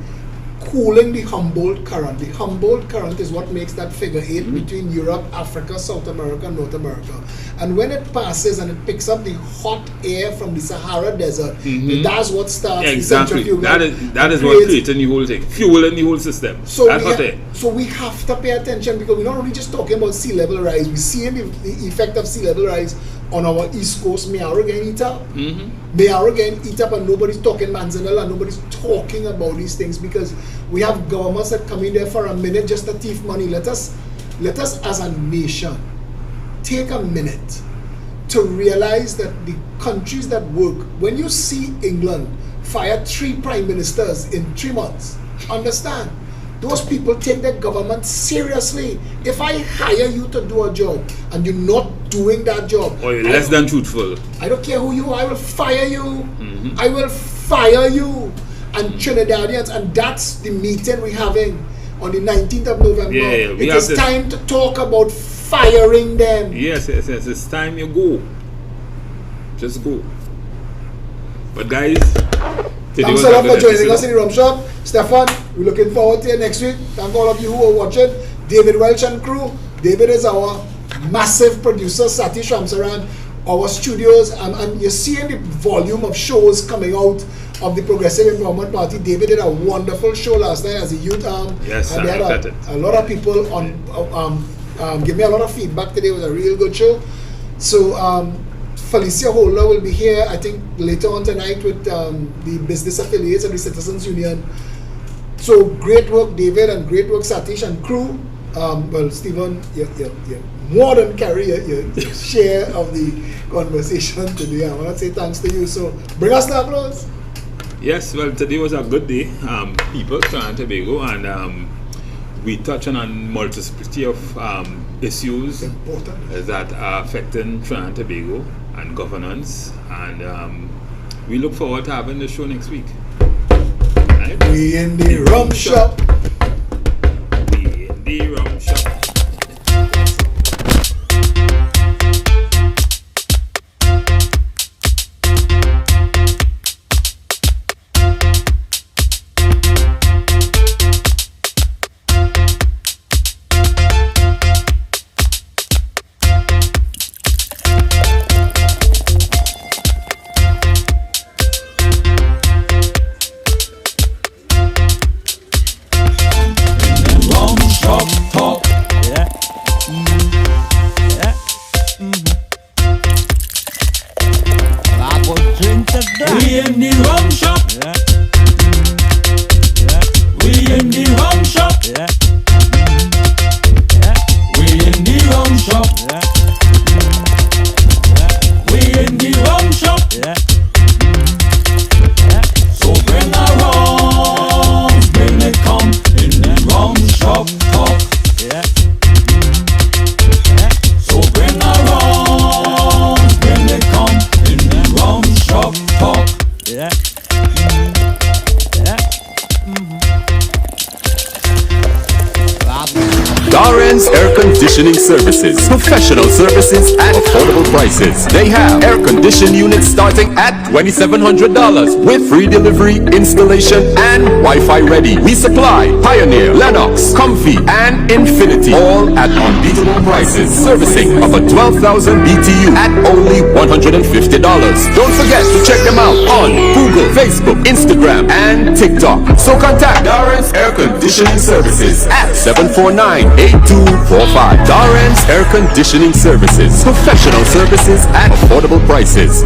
Speaker 2: cooling the Humboldt current. The Humboldt current is what makes that figure 8 between Europe, Africa, South America, North America. And when it passes and it picks up the hot air from the Sahara Desert, that's what starts
Speaker 3: Exactly.
Speaker 2: the centrifugal.
Speaker 3: That is what creating the whole thing, fueling the whole system.
Speaker 2: So
Speaker 3: that's hot air.
Speaker 2: so we have to pay attention, because we're not only just talking about sea level rise, we're seeing the effect of sea level rise on our east coast. Mayara getting eat up. Mayara getting eat up, and nobody's talking Manzanella, and nobody's talking about these things, because we have governments that come in there for a minute just to thief money. Let us as a nation take a minute to realize that the countries that work, when you see England fire 3 prime ministers in 3 months, understand, those people take their government seriously. If I hire you to do a job and you're not doing that job,
Speaker 3: Or you're less than truthful.
Speaker 2: I don't care who you are, I will fire you. I will fire you. And Trinidadians, and that's the meeting we're having on the 19th of November.
Speaker 3: We
Speaker 2: It
Speaker 3: have
Speaker 2: is
Speaker 3: this-
Speaker 2: time to talk about firing them.
Speaker 3: Yes. It's time you go. Just go. But guys, today
Speaker 2: Thanks
Speaker 3: was
Speaker 2: a lot
Speaker 3: good
Speaker 2: for joining
Speaker 3: episode.
Speaker 2: us in the Rum Shop. Stephan, we're looking forward to you next week. Thank all of you who are watching. David Welch and crew. David is our massive producer. Satish Ramsaran, our studios. And you're seeing the volume of shows coming out of the Progressive Empowerment Party. David did a wonderful show last night as a youth arm.
Speaker 3: Yes,
Speaker 2: and they
Speaker 3: I
Speaker 2: had
Speaker 3: looked at it.
Speaker 2: a lot of people give me a lot of feedback today. It was a real good show. So Felicia Holder will be here, I think, later on tonight with the business affiliates of the Citizens Union. So great work, David, and great work, Satish and crew. Well, Stephan, you more than carry your share of the conversation today. I want to say thanks to you. So bring us the applause.
Speaker 3: Yes, well, today was a good day. People, Trinidad and Tobago, and we touched on a multiplicity of issues that are affecting Trinidad and Tobago and governance, and we look forward to having the show next week. Right?
Speaker 2: We in the rum shop.
Speaker 3: We in the rum shop.
Speaker 4: Air conditioning services, professional services at affordable prices. They have air conditioning units starting at $2,700 with free delivery, installation, and Wi-Fi ready. We supply Pioneer, Lennox, Comfy, and Infinity, all at unbeatable prices. Servicing of a 12,000 BTU at only $150. Don't forget to check them out on Google, Facebook, Instagram, and TikTok. So contact Darren's Air Conditioning Services at 749-8245. Darren's Air Conditioning Services. Professional services at affordable prices.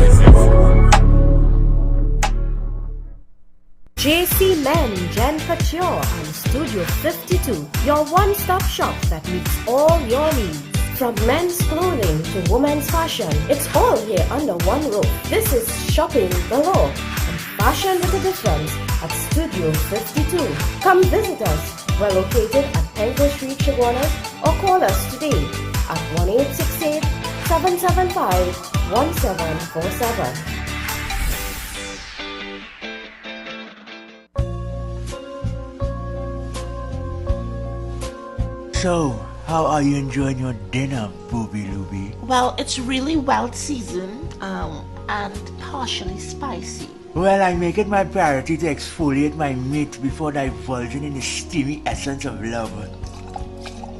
Speaker 5: JC Men, Gen Couture and Studio 52, your one-stop shop that meets all your needs. From men's clothing to women's fashion, it's all here under one roof. This is shopping galore and fashion with a difference at Studio 52. Come visit us. We're located at Penco Street, Chaguanas, or call us today at 1-868-775-1747.
Speaker 6: So, how are you enjoying your dinner, Booby Looby?
Speaker 7: Well, it's really well seasoned and partially spicy.
Speaker 6: Well, I make it my priority to exfoliate my meat before divulging in the steamy essence of love.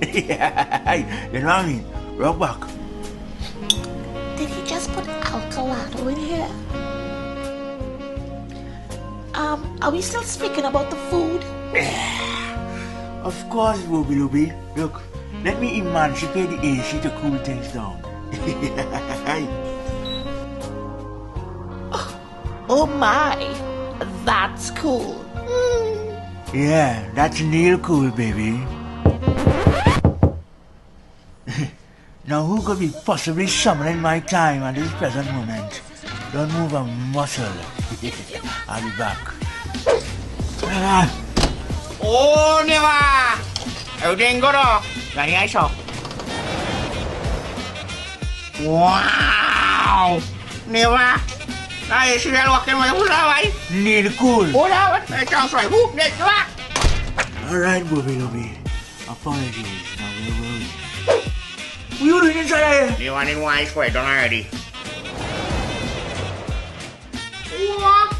Speaker 6: Yeah, you know what I mean? Rock back.
Speaker 7: Did he just put Alcalado in here? Are we still speaking about the food?
Speaker 6: Of course, Booby Looby. Look, let me emancipate the AC to cool things down.
Speaker 7: Oh my, that's cool.
Speaker 6: Yeah, that's Neil cool, baby. Now who could be possibly summoning my time at this present moment? Don't move a muscle. I'll be back.
Speaker 8: Oh, Neva! Everything good, oh? Gani I saw. Wow! Neva! I see that walking with who's that way?
Speaker 6: Neil cool.
Speaker 8: Who's that one? It sounds like whoop, Neva!
Speaker 6: Alright, Booby Looby. Apologies. Now where were we? What are you doing inside here?
Speaker 8: You want in wise way, don't already. What?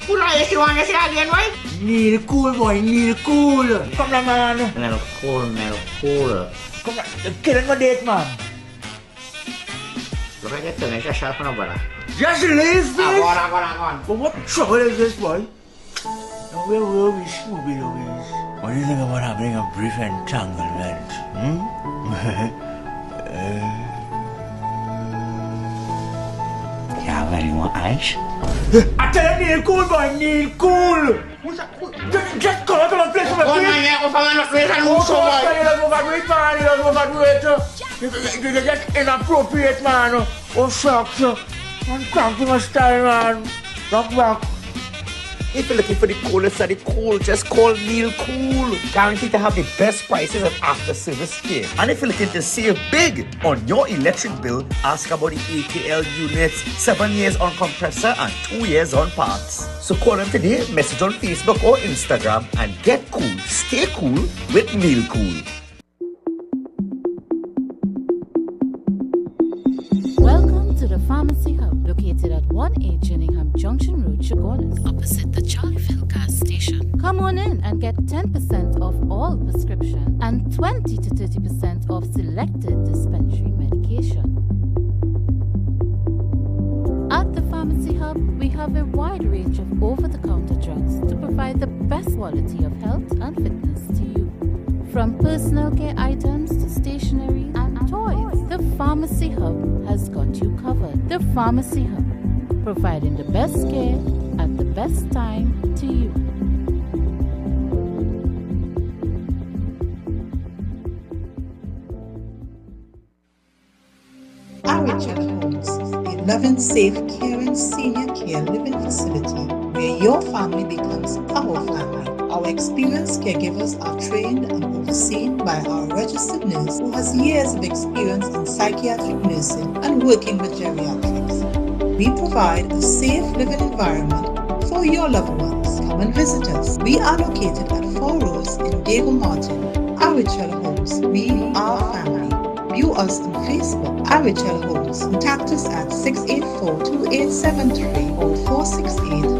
Speaker 8: Who's that? You want to see again, right?
Speaker 6: Neil cool, boy. Neil cool. Come on, man.
Speaker 8: Metal cool.
Speaker 6: Come on. You're killing my date, man.
Speaker 8: Look at that, make yourself no better.
Speaker 6: Just leave,
Speaker 8: Go
Speaker 6: please.
Speaker 8: on.
Speaker 6: But what trouble is this, boy? Now where were we, Booby Looby? What do you think about having a brief entanglement?
Speaker 8: You have any more ice?
Speaker 6: I tell you, Neil cool, boy. Neil cool. Just come out of my place.
Speaker 8: Go on, man. Go on, place and move so much.
Speaker 6: You're just inappropriate, man. Oh, shucks. I'm cranking my style, man. Rock back. If you're looking for the coolest of the cool, just call Neil Cool. Guaranteed to have the best prices and after service care. And if you're looking to save big on your electric bill, ask about the AKL units, 7 years on compressor and 2 years on parts. So call them today, message on Facebook or Instagram and get cool. Stay cool with Neil Cool.
Speaker 9: Welcome to the Pharmacy Hub, located at 1A Gillingham Junction Road, Chagonis, opposite the Charlieville gas station. Come on in and get 10% off all prescription and 20 to 30% off selected dispensary medication. At the Pharmacy Hub, we have a wide range of over-the-counter drugs to provide the best quality of health and fitness to you. From personal care items to stationery and toys, the Pharmacy Hub has got you covered. The Pharmacy Hub, providing the best care at the best time to you.
Speaker 10: Richard Homes, a loving, safe, caring senior care living facility where your family becomes our family. Our experienced caregivers are trained and overseen by our registered nurse who has years of experience in psychiatric nursing and working with geriatrics. We provide a safe living environment for your loved ones. Come and visit us. We are located at 4 Roads in Diego Martin. Richard Homes, we are family. View us on Facebook, Richard Homes. Contact us at 684-2873 or 468